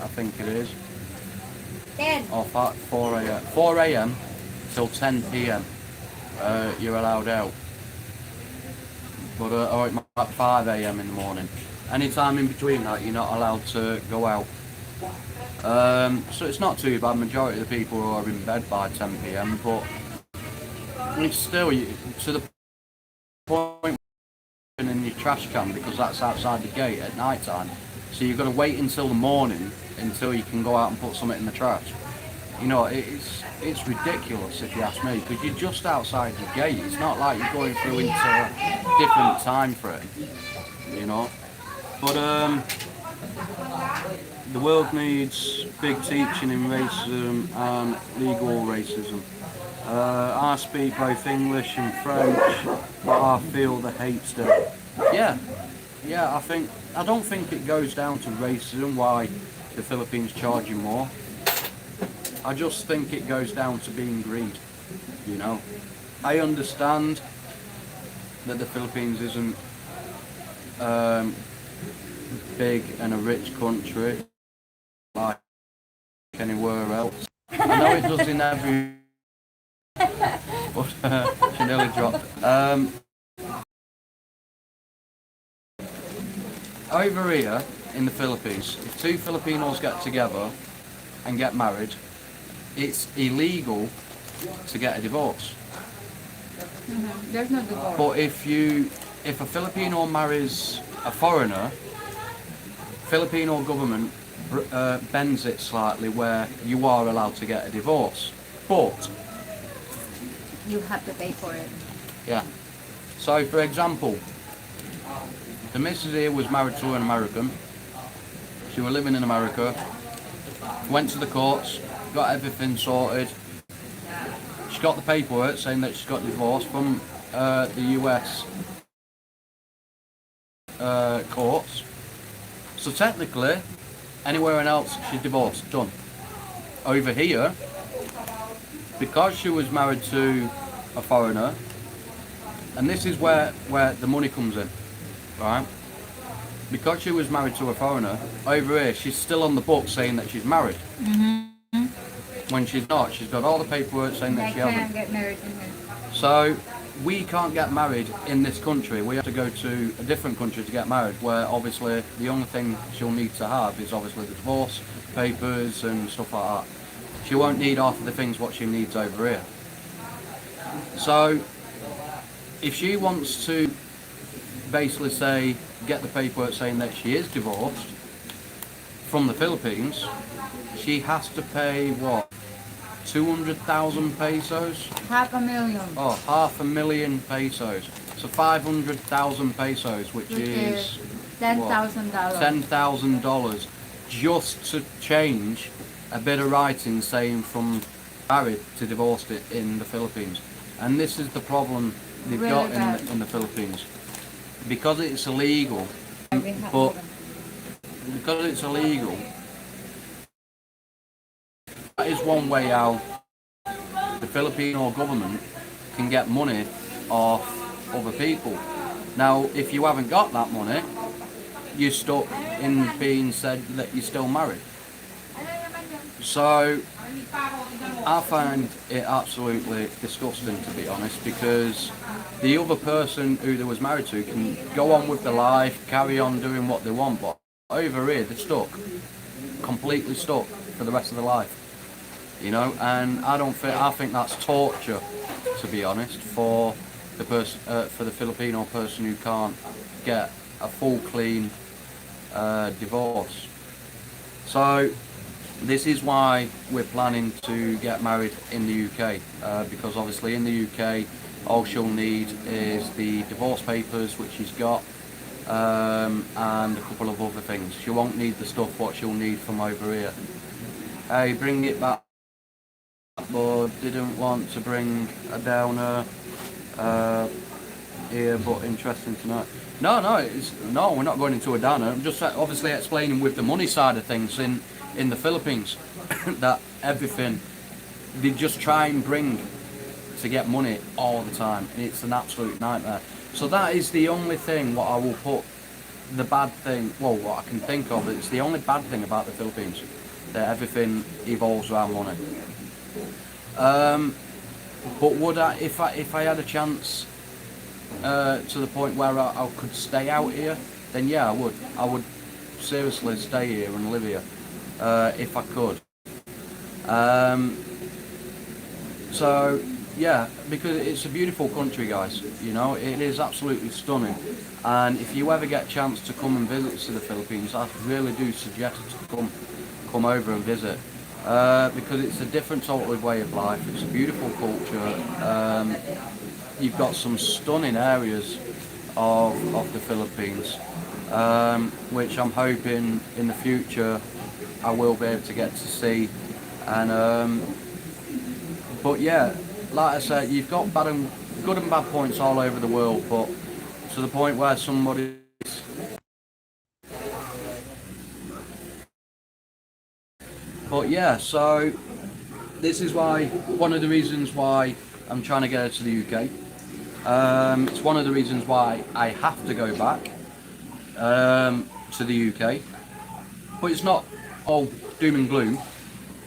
I think it is, or 4 a.m. 4 a.m. till 10 p.m. You're allowed out, but or it might be 5 a.m. in the morning. Any time in between that, you're not allowed to go out. So it's not too bad. Majority of the people are in bed by 10 p.m. But it's still to the point in your trash can because that's outside the gate at night time. So you've got to wait until the morning until you can go out and put something in the trash. You know, it's ridiculous if you ask me, because you're just outside the gate. It's not like you're going through into a different time frame, you know. But the world needs big teaching in racism and legal racism. I speak both English and French, but I feel the hate still. Yeah, yeah. I don't think it goes down to racism why the Philippines charge you more. I just think it goes down to being greed. You know, I understand that the Philippines isn't big and a rich country like anywhere else. I know it does in every. But she nearly dropped. Over here in the Philippines, if two Filipinos get together and get married, it's illegal to get a divorce. There's no divorce. But if a Filipino marries a foreigner, Filipino government bends it slightly where you are allowed to get a divorce. But You have to pay for it. yeah. So for example, the missus here was married to an American. She was living in America. Went to the courts, got everything sorted. She got the paperwork saying that she's got divorced from the US courts. So technically, anywhere else she's divorced, done. Over here, because she was married to a foreigner, and this is where the money comes in, right? Because she was married to a foreigner, over here she's still on the book saying that she's married. When she's not, she's got all the paperwork saying that They she can't hasn't. get married in here. So we can't get married in this country. We have to go to a different country to get married, where obviously the only thing she'll need to have is obviously the divorce papers and stuff like that. She won't need half of the things what she needs over here. So if she wants to basically say, get the paperwork saying that she is divorced from the Philippines, she has to pay what, 200,000 pesos? $500,000. Oh, 500,000 pesos. So 500,000 pesos, which is $10,000. $10,000, just to change a bit of writing saying from married to divorced it in the Philippines. And this is the problem they've Really got bad. in the Philippines. Because it's illegal, but because it's illegal, that is one way how the Filipino government can get money off other people. Now, if you haven't got that money, you're stuck in being said that you're still married. So, I find it absolutely disgusting, to be honest, because the other person who they was married to can go on with their life, carry on doing what they want, but over here they're stuck, completely stuck for the rest of their life. You know, and I think that's torture, to be honest, for the for the Filipino person who can't get a full clean divorce. So this is why we're planning to get married in the UK, because obviously in the UK all she'll need is the divorce papers, which she's got, and a couple of other things. She won't need the stuff what she'll need from over here. Hey, bring it back. But didn't want to bring a downer here, but interesting to know. No, we're not going into a downer. I'm just obviously explaining with the money side of things in the Philippines that everything they just try and bring to get money all the time, and it's an absolute nightmare. So that is the only thing what I will put the bad thing. Well, what I can think of, it's the only bad thing about the Philippines, that everything evolves around money. But would I, if I had a chance to the point where I could stay out here, then yeah, I would. I would seriously stay here and live here if I could. So yeah, because it's a beautiful country, guys. You know, it is absolutely stunning. And if you ever get a chance to come and visit to the Philippines, I really do suggest to come over and visit. Because it's a different totally way of life. It's a beautiful culture. You've got some stunning areas of the Philippines, which I'm hoping in the future I will be able to get to see. And but yeah, like I said, you've got good and bad points all over the world, but to the point where somebody. But yeah, so this is one of the reasons why I'm trying to get her to the UK. It's one of the reasons why I have to go back to the UK. But it's not all doom and gloom,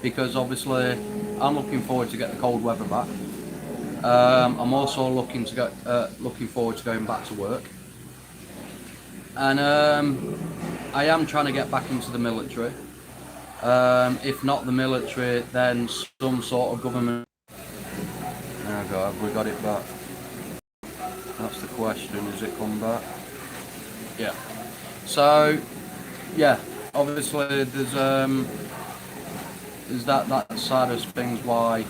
because obviously I'm looking forward to get the cold weather back. I'm also looking forward to going back to work, and I am trying to get back into the military. If not the military, then some sort of government. Oh God, have we got it back? That's the question. Is it come back? Yeah. So, yeah. Obviously, there's that side of things why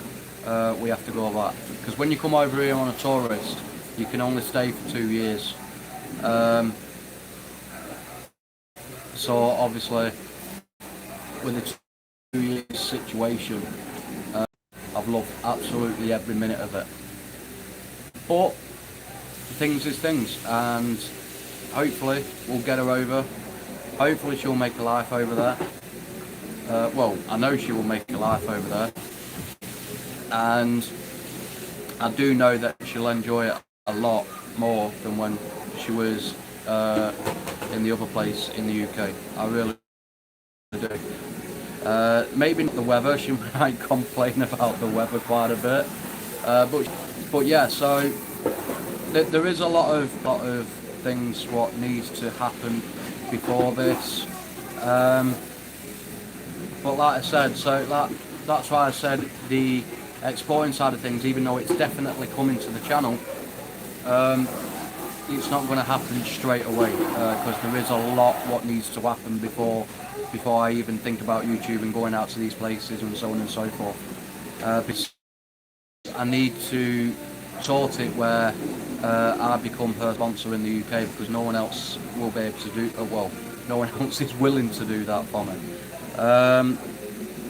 we have to go back. Because when you come over here on a tourist, you can only stay for 2 years. So obviously, with the 2 years situation, I've loved absolutely every minute of it. But things is things, and hopefully we'll get her over. Hopefully she'll make a life over there. Well, I know she will make a life over there, and I do know that she'll enjoy it a lot more than when she was in the other place in the UK. I really do. Maybe not the weather. She might complain about the weather quite a bit, but yeah. So there is a lot of things what needs to happen before this. But like I said, so that's why I said the exploring side of things, even though it's definitely coming to the channel, it's not going to happen straight away, because there is a lot what needs to happen before I even think about YouTube and going out to these places and so on and so forth. Because I need to sort it where I become her sponsor in the UK, because no one else will be able to do. Well, no one else is willing to do that for me.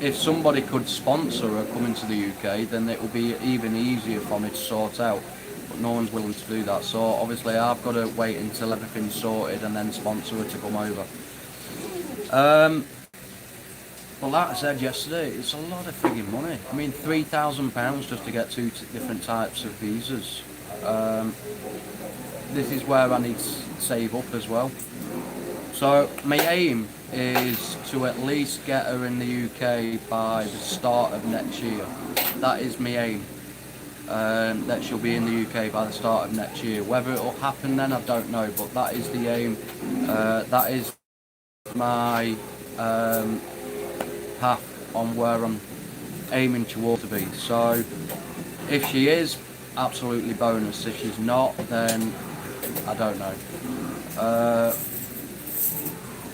If somebody could sponsor her coming to the UK, then it will be even easier for me to sort out. But no one's willing to do that. So obviously I've got to wait until everything's sorted and then sponsor her to come over. But like I said yesterday, it's a lot of frigging money. I mean, £3,000 just to get 2 different types of visas. This is where I need to save up as well. So my aim is to at least get her in the UK by the start of next year. That is my aim. That she'll be in the UK by the start of next year. Whether it will happen then, I don't know, but that is the aim. That is my path on where I'm aiming towards to be. So if she is, absolutely bonus. If she's not, then I don't know.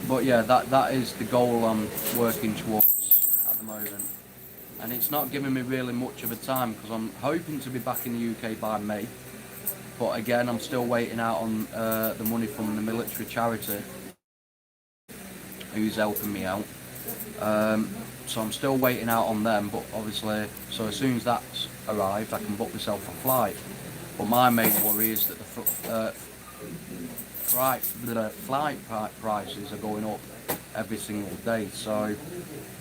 But yeah, that is the goal I'm working towards at the moment. And it's not giving me really much of a time, because I'm hoping to be back in the UK by May. But again, I'm still waiting out on the money from the military charity who's helping me out. So I'm still waiting out on them, but obviously, so as soon as that's arrived, I can book myself a flight. But my main worry is that the flight prices are going up every single day, so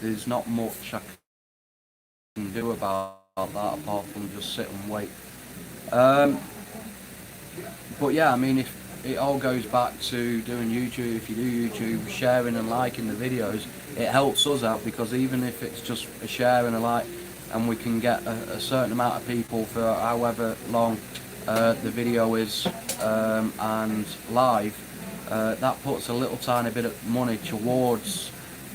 there's not much I can do about that apart from just sit and wait. But yeah, I mean, if it all goes back to doing YouTube, if you do YouTube, sharing and liking the videos, it helps us out, because even if it's just a share and a like, and we can get a certain amount of people for however long the video is and live, that puts a little tiny bit of money towards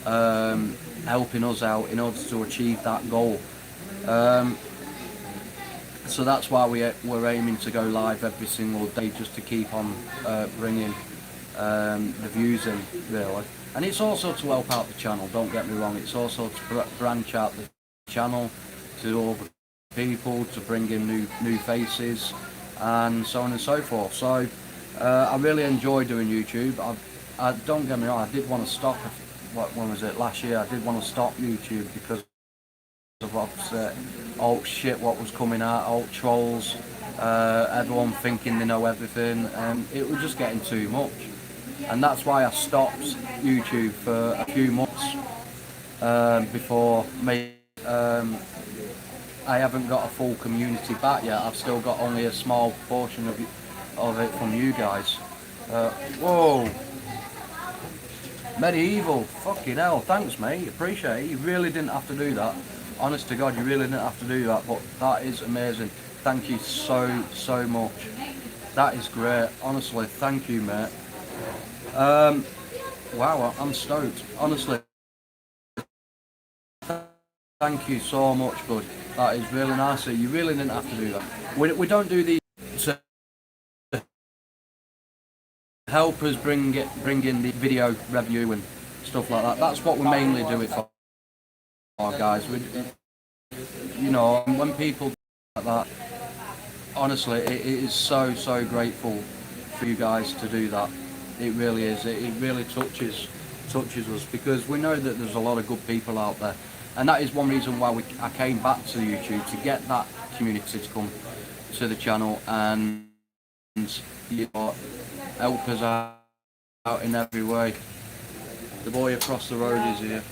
helping us out in order to achieve that goal. So that's why we're aiming to go live every single day, just to keep on bringing the views in, really. And it's also to help out the channel, don't get me wrong, it's also to branch out the channel to other people, to bring in new faces and so on and so forth. So I really enjoy doing YouTube. I don't get me wrong, I did want to stop, when was it, last year, I did want to stop YouTube because of upset, alt shit what was coming out, alt trolls, everyone thinking they know everything, and it was just getting too much. And that's why I stopped YouTube for a few months before I haven't got a full community back yet. I've still got only a small portion of it from you guys. Whoa! Medieval, fucking hell, thanks mate, appreciate it. You really didn't have to do that. Honest to God, you really didn't have to do that, but that is amazing. Thank you so much. That is great, honestly, thank you mate. Wow, I'm stoked, honestly. Thank you so much, bud. That is really nice. You really didn't have to do that. We don't do these to help us bring in the video review and stuff like that. That's what we mainly do it for, guys. You know, when people do like that, honestly, it is so grateful for you guys to do that. It really is. It really touches us, because we know that there's a lot of good people out there. And that is one reason why I came back to YouTube, to get that community to come to the channel and, you know, help us out in every way. The boy across the road is here.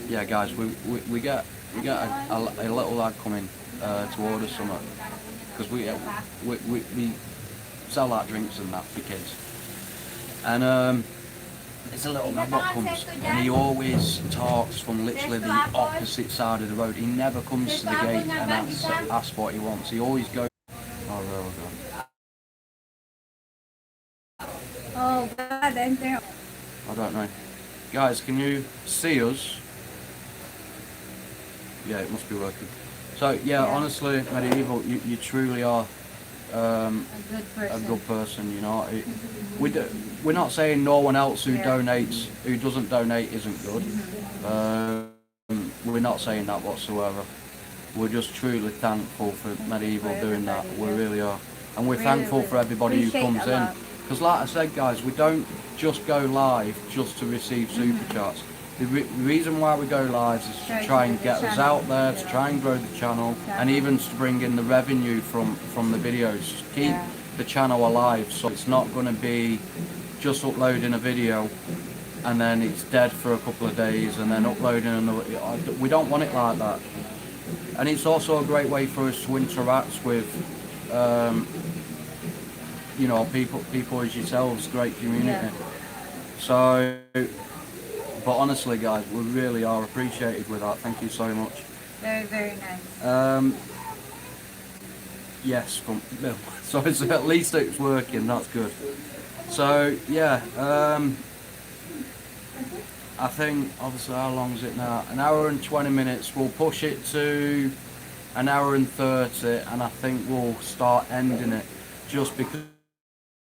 Yeah, guys, we get a little lad coming to order something, because we sell our drinks and that for kids. And there's a little man that comes, and he always talks from literally the opposite side of the road. He never comes to the gate and asks what he wants. He always goes. Oh, there we go. Oh God, enter. I don't know. Guys, can you see us? Yeah, it must be working. So yeah, honestly, Medieval, you truly are a good person. You know, we're not saying no one else who doesn't donate isn't good. We're not saying that whatsoever. We're just truly thankful for Medieval doing that. We really are, and we're thankful for everybody who comes in. Because like I said, guys, we don't just go live just to receive super chats. The reason why we go live is to try and get us out there, to try and grow the channel, and even to bring in the revenue from the videos. Keep the channel alive, so it's not going to be just uploading a video and then it's dead for a couple of days and then uploading another. We don't want it like that. And it's also a great way for us to interact with you know, people as yourselves, great community. So, but honestly guys, we really are appreciated with that. Thank you so much. Very nice. Yes, from Bill. So at least it's working, that's good. So yeah, I think obviously how long is it now? An hour and 20 minutes. We'll push it to an hour and 30, and I think we'll start ending it, just because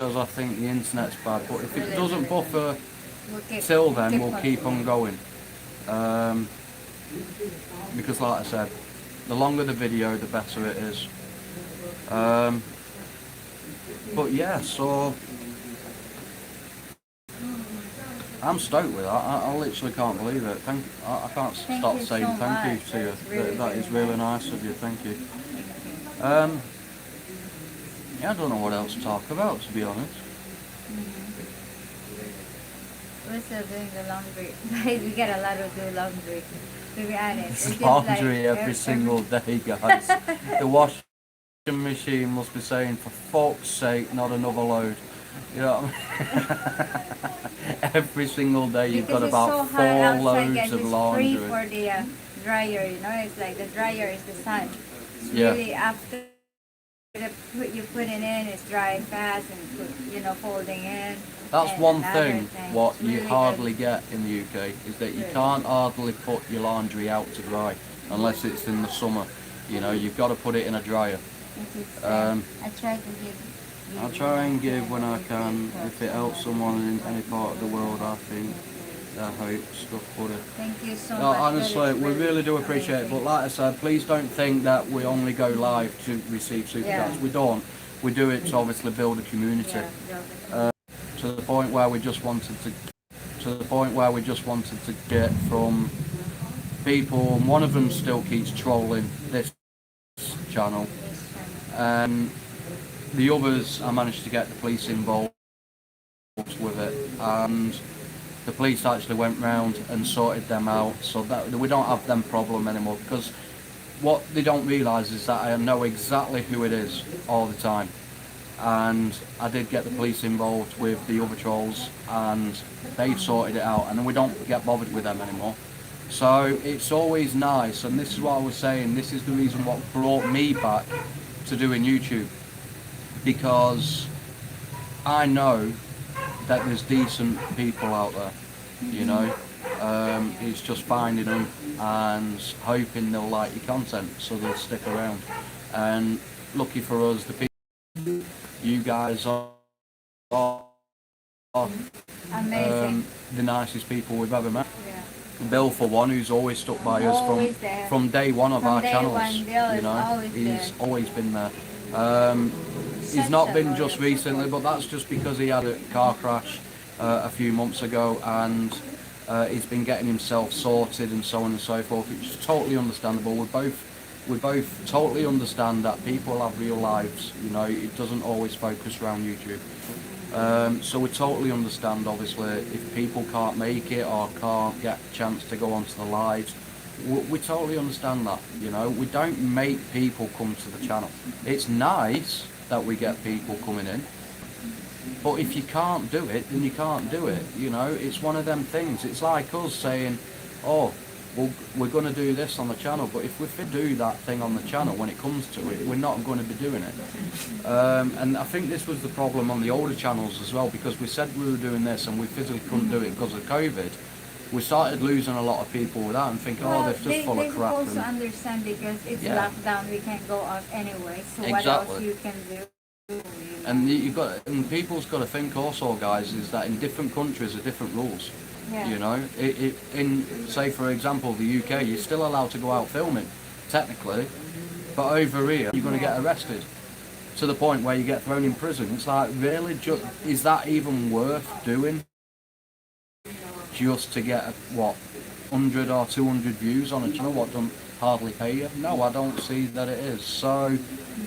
I think the internet's bad. But if it doesn't buffer till then, we'll keep on going. Because like I said, the longer the video, the better it is. But yeah, so I'm stoked with that. I literally can't believe it. I can't stop saying thank you to you. That is really nice of you. Thank you. Yeah, I don't know what else to talk about, to be honest. We're still doing the laundry. Guys, we get a lot to do laundry, to be honest. It's laundry like every single day, guys. The washing machine must be saying, for fuck's sake, not another load. You know what I mean? Every single day you've got about 4 loads of laundry. It's free for the dryer, you know, it's like the dryer is the sun. It's Yeah. really after you put it in, it's dry fast and, you know, folding in. That's and one thing, what it's you really hardly good. get in the UK, is that you can't hardly put your laundry out to dry, unless it's in the summer. You know, you've got to put it in a dryer. I try to give. I'll try and give when I can, if it helps someone in any part of the world, I think. I hope, stuff buddy. Thank you so No, much. honestly, we really do appreciate it, but like I said, please don't think that we only go live to receive super chats. We don't. We do it to obviously build a community. To the point where we just wanted to get from people, and one of them still keeps trolling this channel, and the others I managed to get the police involved with it, and the police actually went round and sorted them out, so that we don't have them problem anymore. Because what they don't realise is that I know exactly who it is all the time, and I did get the police involved with the other trolls, and they sorted it out, and then we don't get bothered with them anymore. So it's always nice, and this is what I was saying, this is the reason what brought me back to doing YouTube, because I know that there's decent people out there, you know. It's just finding them and hoping they'll like your content so they'll stick around. And lucky for us, the people, you guys are Amazing. the nicest people we've ever met. Yeah. Bill, for one, who's always stuck by us Always there. from day one of From our day channels. one, Bill you is know, always he's there. always been there. He's Such not a been loyal just recently, but that's just because he had a car crash a few months ago, and he's been getting himself sorted and so on and so forth. It's totally understandable. We both totally understand that people have real lives. You know, it doesn't always focus around YouTube. So we totally understand, obviously, if people can't make it or can't get a chance to go onto the lives. We totally understand that, you know. We don't make people come to the channel. It's nice that we get people coming in, but if you can't do it, then you can't do it, you know. It's one of them things. It's like us saying, oh, well, we're going to do this on the channel, but if we do that thing on the channel, when it comes to it, we're not going to be doing it. And I think this was the problem on the older channels as well, because we said we were doing this and we physically couldn't do it because of COVID. We started losing a lot of people with that and thinking, oh, they're just full of crap. They also understand because it's lockdown, we can't go out anyway, so what else you can do? And people's got to think also, guys, is that in different countries are different rules. Yeah. You know, in say for example the UK, you're still allowed to go out filming, technically, but over here you're going to get arrested to the point where you get thrown in prison. It's like, really, is that even worth doing? Just to get what 100 or 200 views on a channel, what don't hardly pay you? No, I don't see that it is. So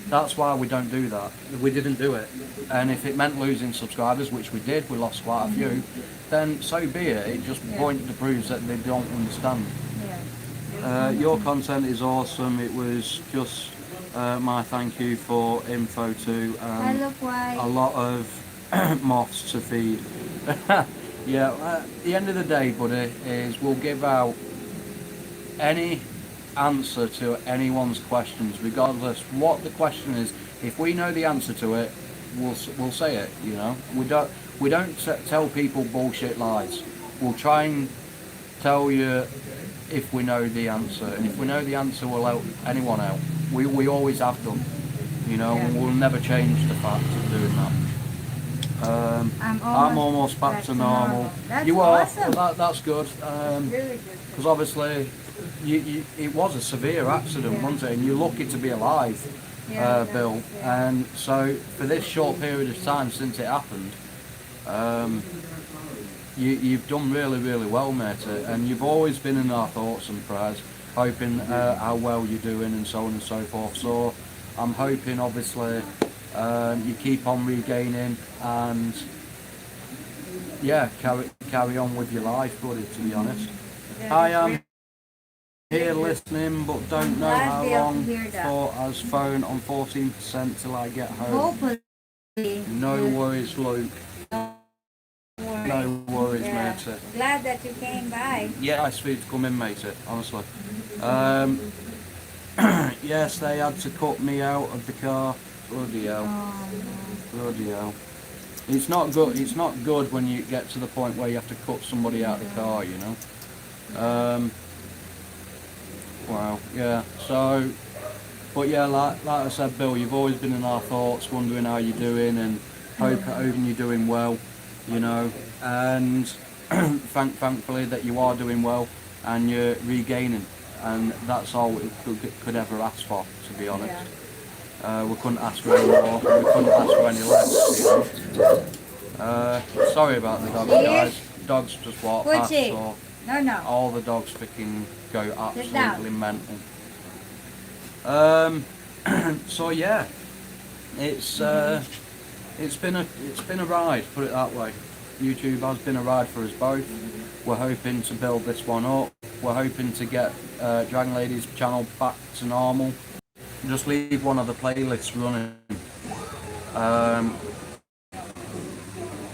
that's why we don't do that. We didn't do it, and if it meant losing subscribers, which we did, we lost quite a few, then so be it. It just pointed to prove that they don't understand. Your content is awesome. It was just my thank you for info to a lot of moths to feed. Yeah, at the end of the day, buddy, is we'll give out any answer to anyone's questions, regardless what the question is. If we know the answer to it, we'll say it. You know, we don't tell people bullshit lies. We'll try and tell you if we know the answer, and if we know the answer, we'll help anyone out. We always have done. You know, and we'll never change the fact of doing that. I'm almost back to normal. That's you are. awesome. Well, that's good. Really good. Because obviously, it was a severe accident, wasn't it? And you're lucky to be alive, Bill. Yeah. And so, for this short period of time since it happened, you've done really, really well, mate. And you've always been in our thoughts and prayers, hoping how well you're doing and so on and so forth. So, I'm hoping, obviously, you keep on regaining and carry on with your life, buddy, to be honest. I am here listening, but don't know how long for as phone on 14% till I get home. Hopefully. No worries, Luke. No worries, matey. Glad that you came by. Yeah, nice for you to come in, matey, honestly. Yes, they had to cut me out of the car. Bloody hell. Oh, Bloody hell. It's not good. It's not good when you get to the point where you have to cut somebody out of the car, you know. Wow. Yeah. So, but yeah, like I said, Bill, you've always been in our thoughts, wondering how you're doing, and hoping you're doing well, you know. And thankfully that you are doing well and you're regaining, and that's all we could ever ask for, to be honest. We couldn't ask for any more, we couldn't ask for any less, you know. Sorry about the dogs, guys. Dogs just walk past, so No. All the dogs freaking go Sit down. absolutely mental. So yeah, it's been a ride, put it that way. YouTube has been a ride for us both. We're hoping to build this one up. We're hoping to get Dragon Lady's channel back to normal. Just leave one of the playlists running.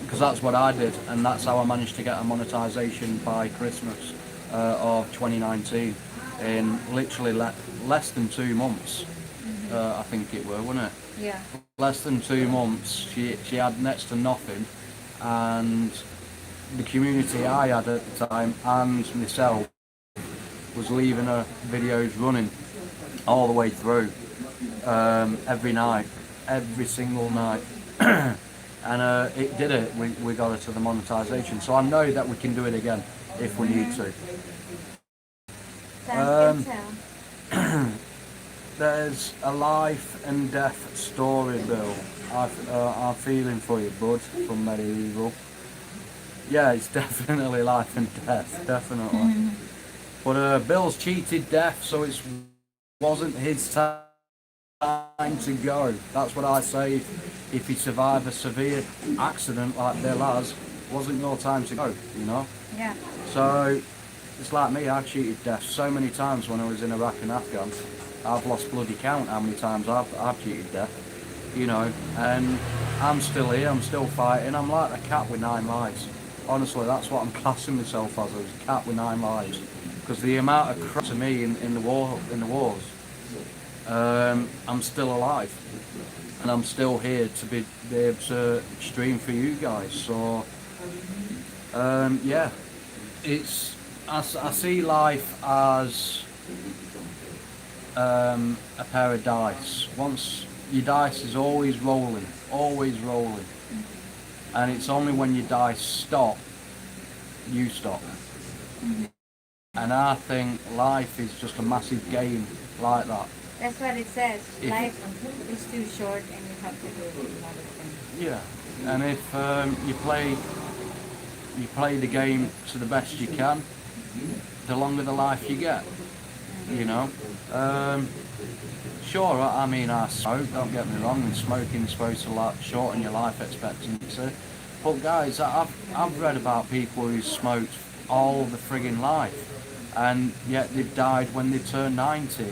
Because that's what I did, and that's how I managed to get a monetization by Christmas of 2019 in literally less than 2 months. I think it were, wasn't it? Yeah. Less than 2 months. She had next to nothing, and the community I had at the time and myself was leaving her videos running all the way through, every night, every single night. And it did it. We got her to the monetization. So I know that we can do it again if we need to. There's a life and death story, Bill. I'm feeling for you, bud, from Medieval. Yeah, it's definitely life and death, definitely. But Bill's cheated death, so it wasn't his time to go. That's what I say. If he survived a severe accident like Bill has, it wasn't your time to go, you know? Yeah. So it's like me, I cheated death so many times when I was in Iraq and Afghan. I've lost bloody count how many times I've cheated death, you know, and I'm still here, I'm still fighting. I'm like a cat with 9 lives. Honestly, that's what I'm classing myself as a cat with 9 lives. Because the amount of crap to me in the wars, I'm still alive, and I'm still here to be able to stream for you guys. So yeah, I see life as a pair of dice. Once your dice is always rolling, and it's only when your dice stop, you stop. And I think life is just a massive game like that. That's what it says. Life is too short and you have to do another thing. Yeah, and if you play the game to the best you can, the longer the life you get, you know. Sure, I mean, I smoke, don't get me wrong, and smoking is supposed to shorten your life expectancy. But guys, I've read about people who smoked all the friggin' life, and yet they've died when they turned 90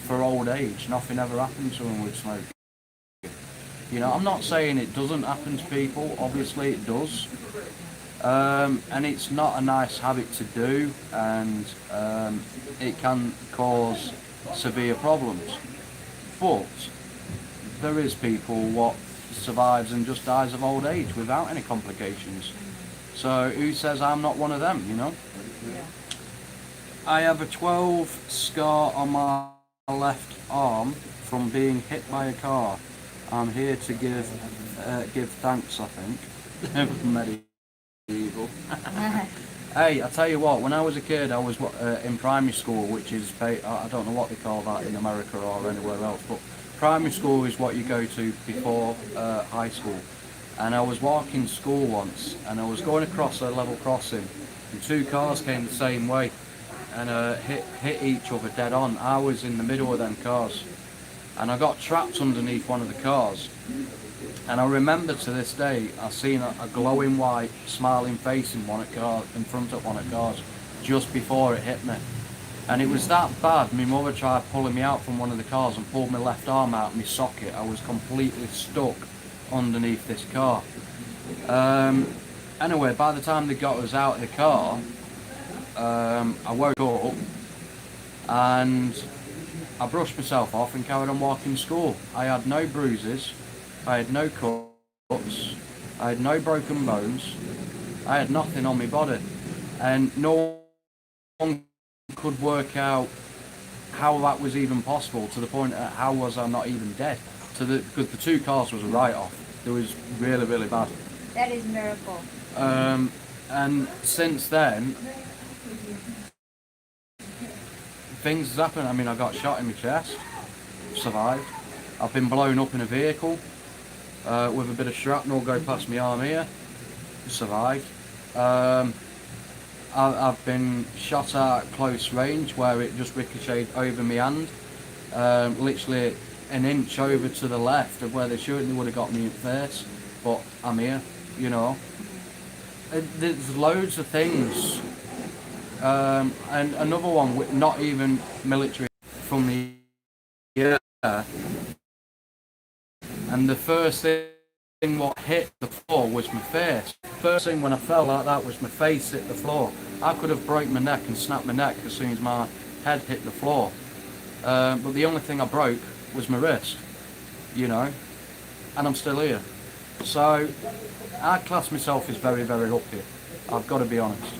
for old age. Nothing ever happened to them with smoking. You know, I'm not saying it doesn't happen to people, obviously it does. And it's not a nice habit to do, and it can cause severe problems. But there is people what survives and just dies of old age without any complications. So who says I'm not one of them, you know? Yeah. I have a 12 scar on my left arm from being hit by a car. I'm here to give thanks, I think. Medieval. Hey, I tell you what, when I was a kid, I was in primary school, which is, I don't know what they call that in America or anywhere else, but primary school is what you go to before high school. And I was walking to school once, and I was going across a level crossing, and 2 cars came the same way, and hit each other dead on. I was in the middle of them cars, and I got trapped underneath one of the cars. And I remember to this day, I seen a glowing white, smiling face in front of one of the cars, just before it hit me. And it was that bad, my mother tried pulling me out from one of the cars and pulled my left arm out of my socket. I was completely stuck underneath this car. Anyway, by the time they got us out of the car, I woke up and I brushed myself off and carried on walking to school. I had no bruises, I had no cuts, I had no broken bones, I had nothing on my body, and no one could work out how that was even possible, to the point of how was I not even dead, because the 2 cars was a write-off. It was really, really bad. That is a miracle. And since then, things has happened. I mean, I got shot in my chest, survived. I've been blown up in a vehicle with a bit of shrapnel go past my arm here, survived. I've been shot at close range where it just ricocheted over my hand, literally an inch over to the left of where they surely would have got me in the face, but I'm here, you know. There's loads of things, and another one with not even military from the air, and the first thing what hit the floor was my face. First thing when I fell like that was my face hit the floor. I could have broke my neck and snapped my neck as soon as my head hit the floor, but the only thing I broke was my wrist, you know, and I'm still here. So I class myself as very, very lucky, I've got to be honest.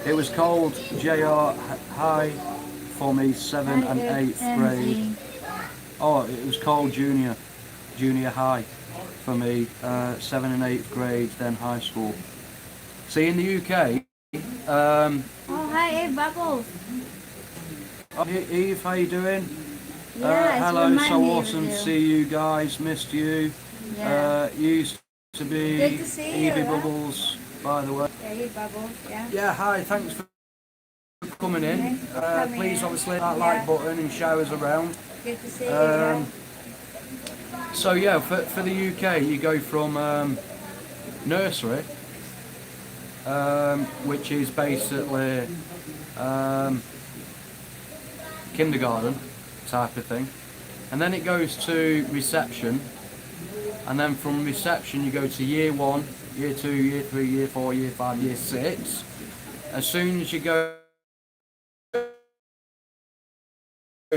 It was called JR High for me, 7th and 8th grade. Oh, it was called junior high for me, 7th and 8th grade, then high school. See, in the UK, Oh, hi, Eve Bubbles. oh, Eve, how you doing? Yeah, Hello, so awesome to see you guys, missed you. Yeah. Used to be Good to see Evie you, huh? Bubbles, by the way. Yeah, Eve Bubbles, yeah. Yeah, hi, thanks for coming in. Thanks for coming Please in. obviously hit that Yeah. like button and show us around. Good to see you. Yeah. So yeah, for the UK you go from nursery, which is basically kindergarten type of thing, and then it goes to reception, and then from reception you go to year 1, year 2, year 3, year 4, year 5, year 6. As soon as you go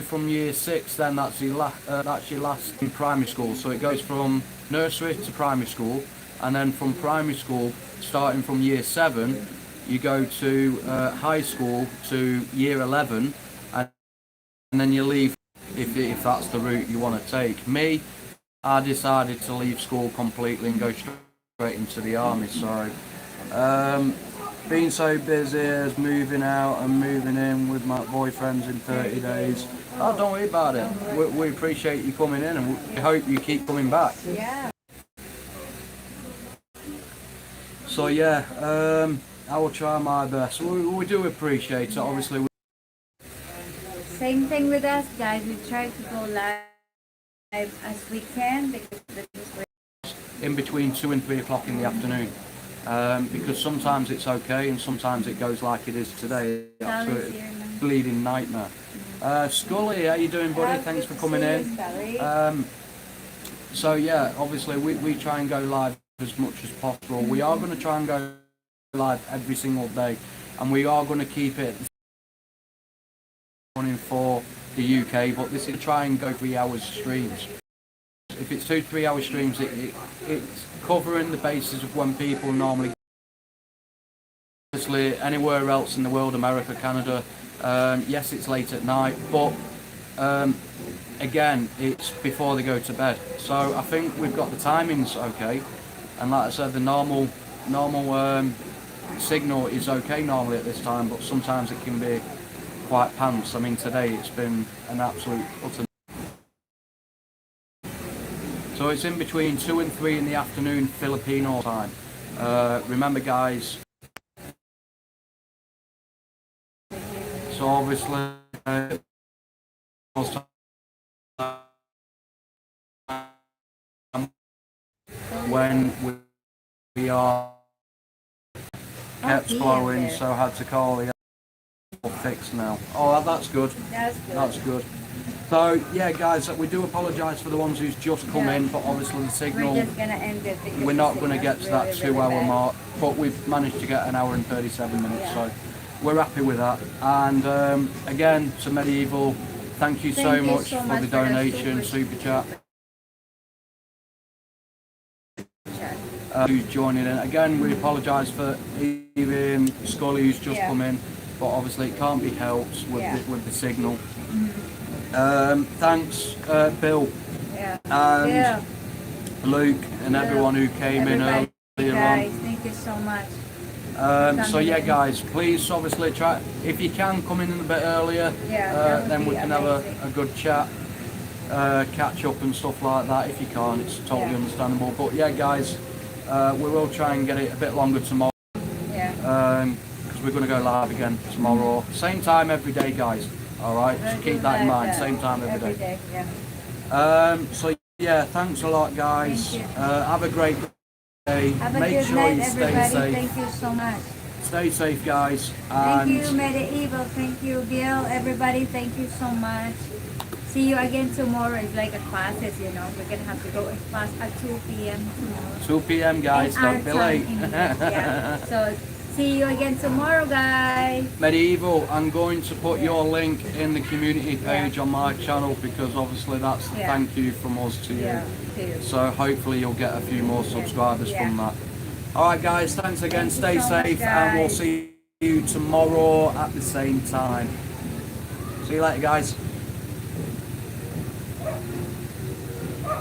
from year 6, then that's your last in primary school. So it goes from nursery to primary school, and then from primary school, starting from year 7, you go to high school to year 11, and then you leave if that's the route you want to take. Me, I decided to leave school completely and go straight into the army. So being so busy as moving out and moving in with my boyfriends in 30 days. Oh, don't worry about it. We appreciate you coming in, and we hope you keep coming back. Yeah. So yeah, I will try my best. We do appreciate it, obviously. Same thing with us, guys. We try to go live as we can because this is In between 2 and 3 o'clock in the afternoon, because sometimes it's okay and sometimes it goes like it is today. Absolute bleeding nightmare. Scully, how you doing, buddy? Thanks for coming in. So yeah, obviously we try and go live as much as possible. We are going to try and go live every single day, and we are going to keep it running for the UK, but this is try and go 3 hours streams. If it's 2 to 3 hour streams, it's covering the bases of when people normally, obviously anywhere else in the world, America, Canada, yes it's late at night, but again it's before they go to bed. So I think we've got the timings okay, and like I said, the normal signal is okay normally at this time, but sometimes it can be quite pants. I mean, today it's been an absolute utter. So it's in between 2 and 3 in the afternoon Filipino time. Remember guys, so obviously when we are kept blowing, so I had to call the fixed now. Oh, that's good. That's good. That's good. So yeah, guys, we do apologise for the ones who's just come in, but obviously the signal. We're just gonna end it because We're not going to get to that really 2 hour bad. mark, but we've managed to get 1 hour and 37 minutes, Yeah. so we're happy with that. And again, to Medieval, thank you so much for the donation, super chat. Who's joining in. Again, we apologise for even Scully who's just come in, but obviously it can't be helped with the signal. Thanks, Bill Yeah. and Luke and everyone who came in earlier guys, on. thank you so much. So yeah, guys, please obviously try, if you can come in a bit earlier, that then would we be can have amazing. a good chat, catch up and stuff like that. If you can't, it's totally understandable. But yeah, guys, We will try and get it a bit longer tomorrow. Yeah. Because we're going to go live again tomorrow. Same time every day, guys. All right, so keep that in mind. Same time every day. Yeah. So yeah, thanks a lot, guys. Thank you. Have a great day. Have a Make good sure night, you stay everybody. safe. Thank you so much. Stay safe, guys. Thank you, And Medieval. Thank you, Gil. Everybody, thank you so much. See you again tomorrow. It's like a classes, you know. We're gonna have to go in class at 2 p.m. tomorrow. 2 p.m. guys, In our don't be time late. in English, yeah. So see you again tomorrow, guys. Medieval, I'm going to put your link in the community page on my channel because obviously that's the thank you from us to you. Yeah, see you. So hopefully you'll get a few more subscribers Yeah. from that. Alright guys, thanks again, Thank you stay so much, safe and we'll guys. see you tomorrow at the same time. See you later guys.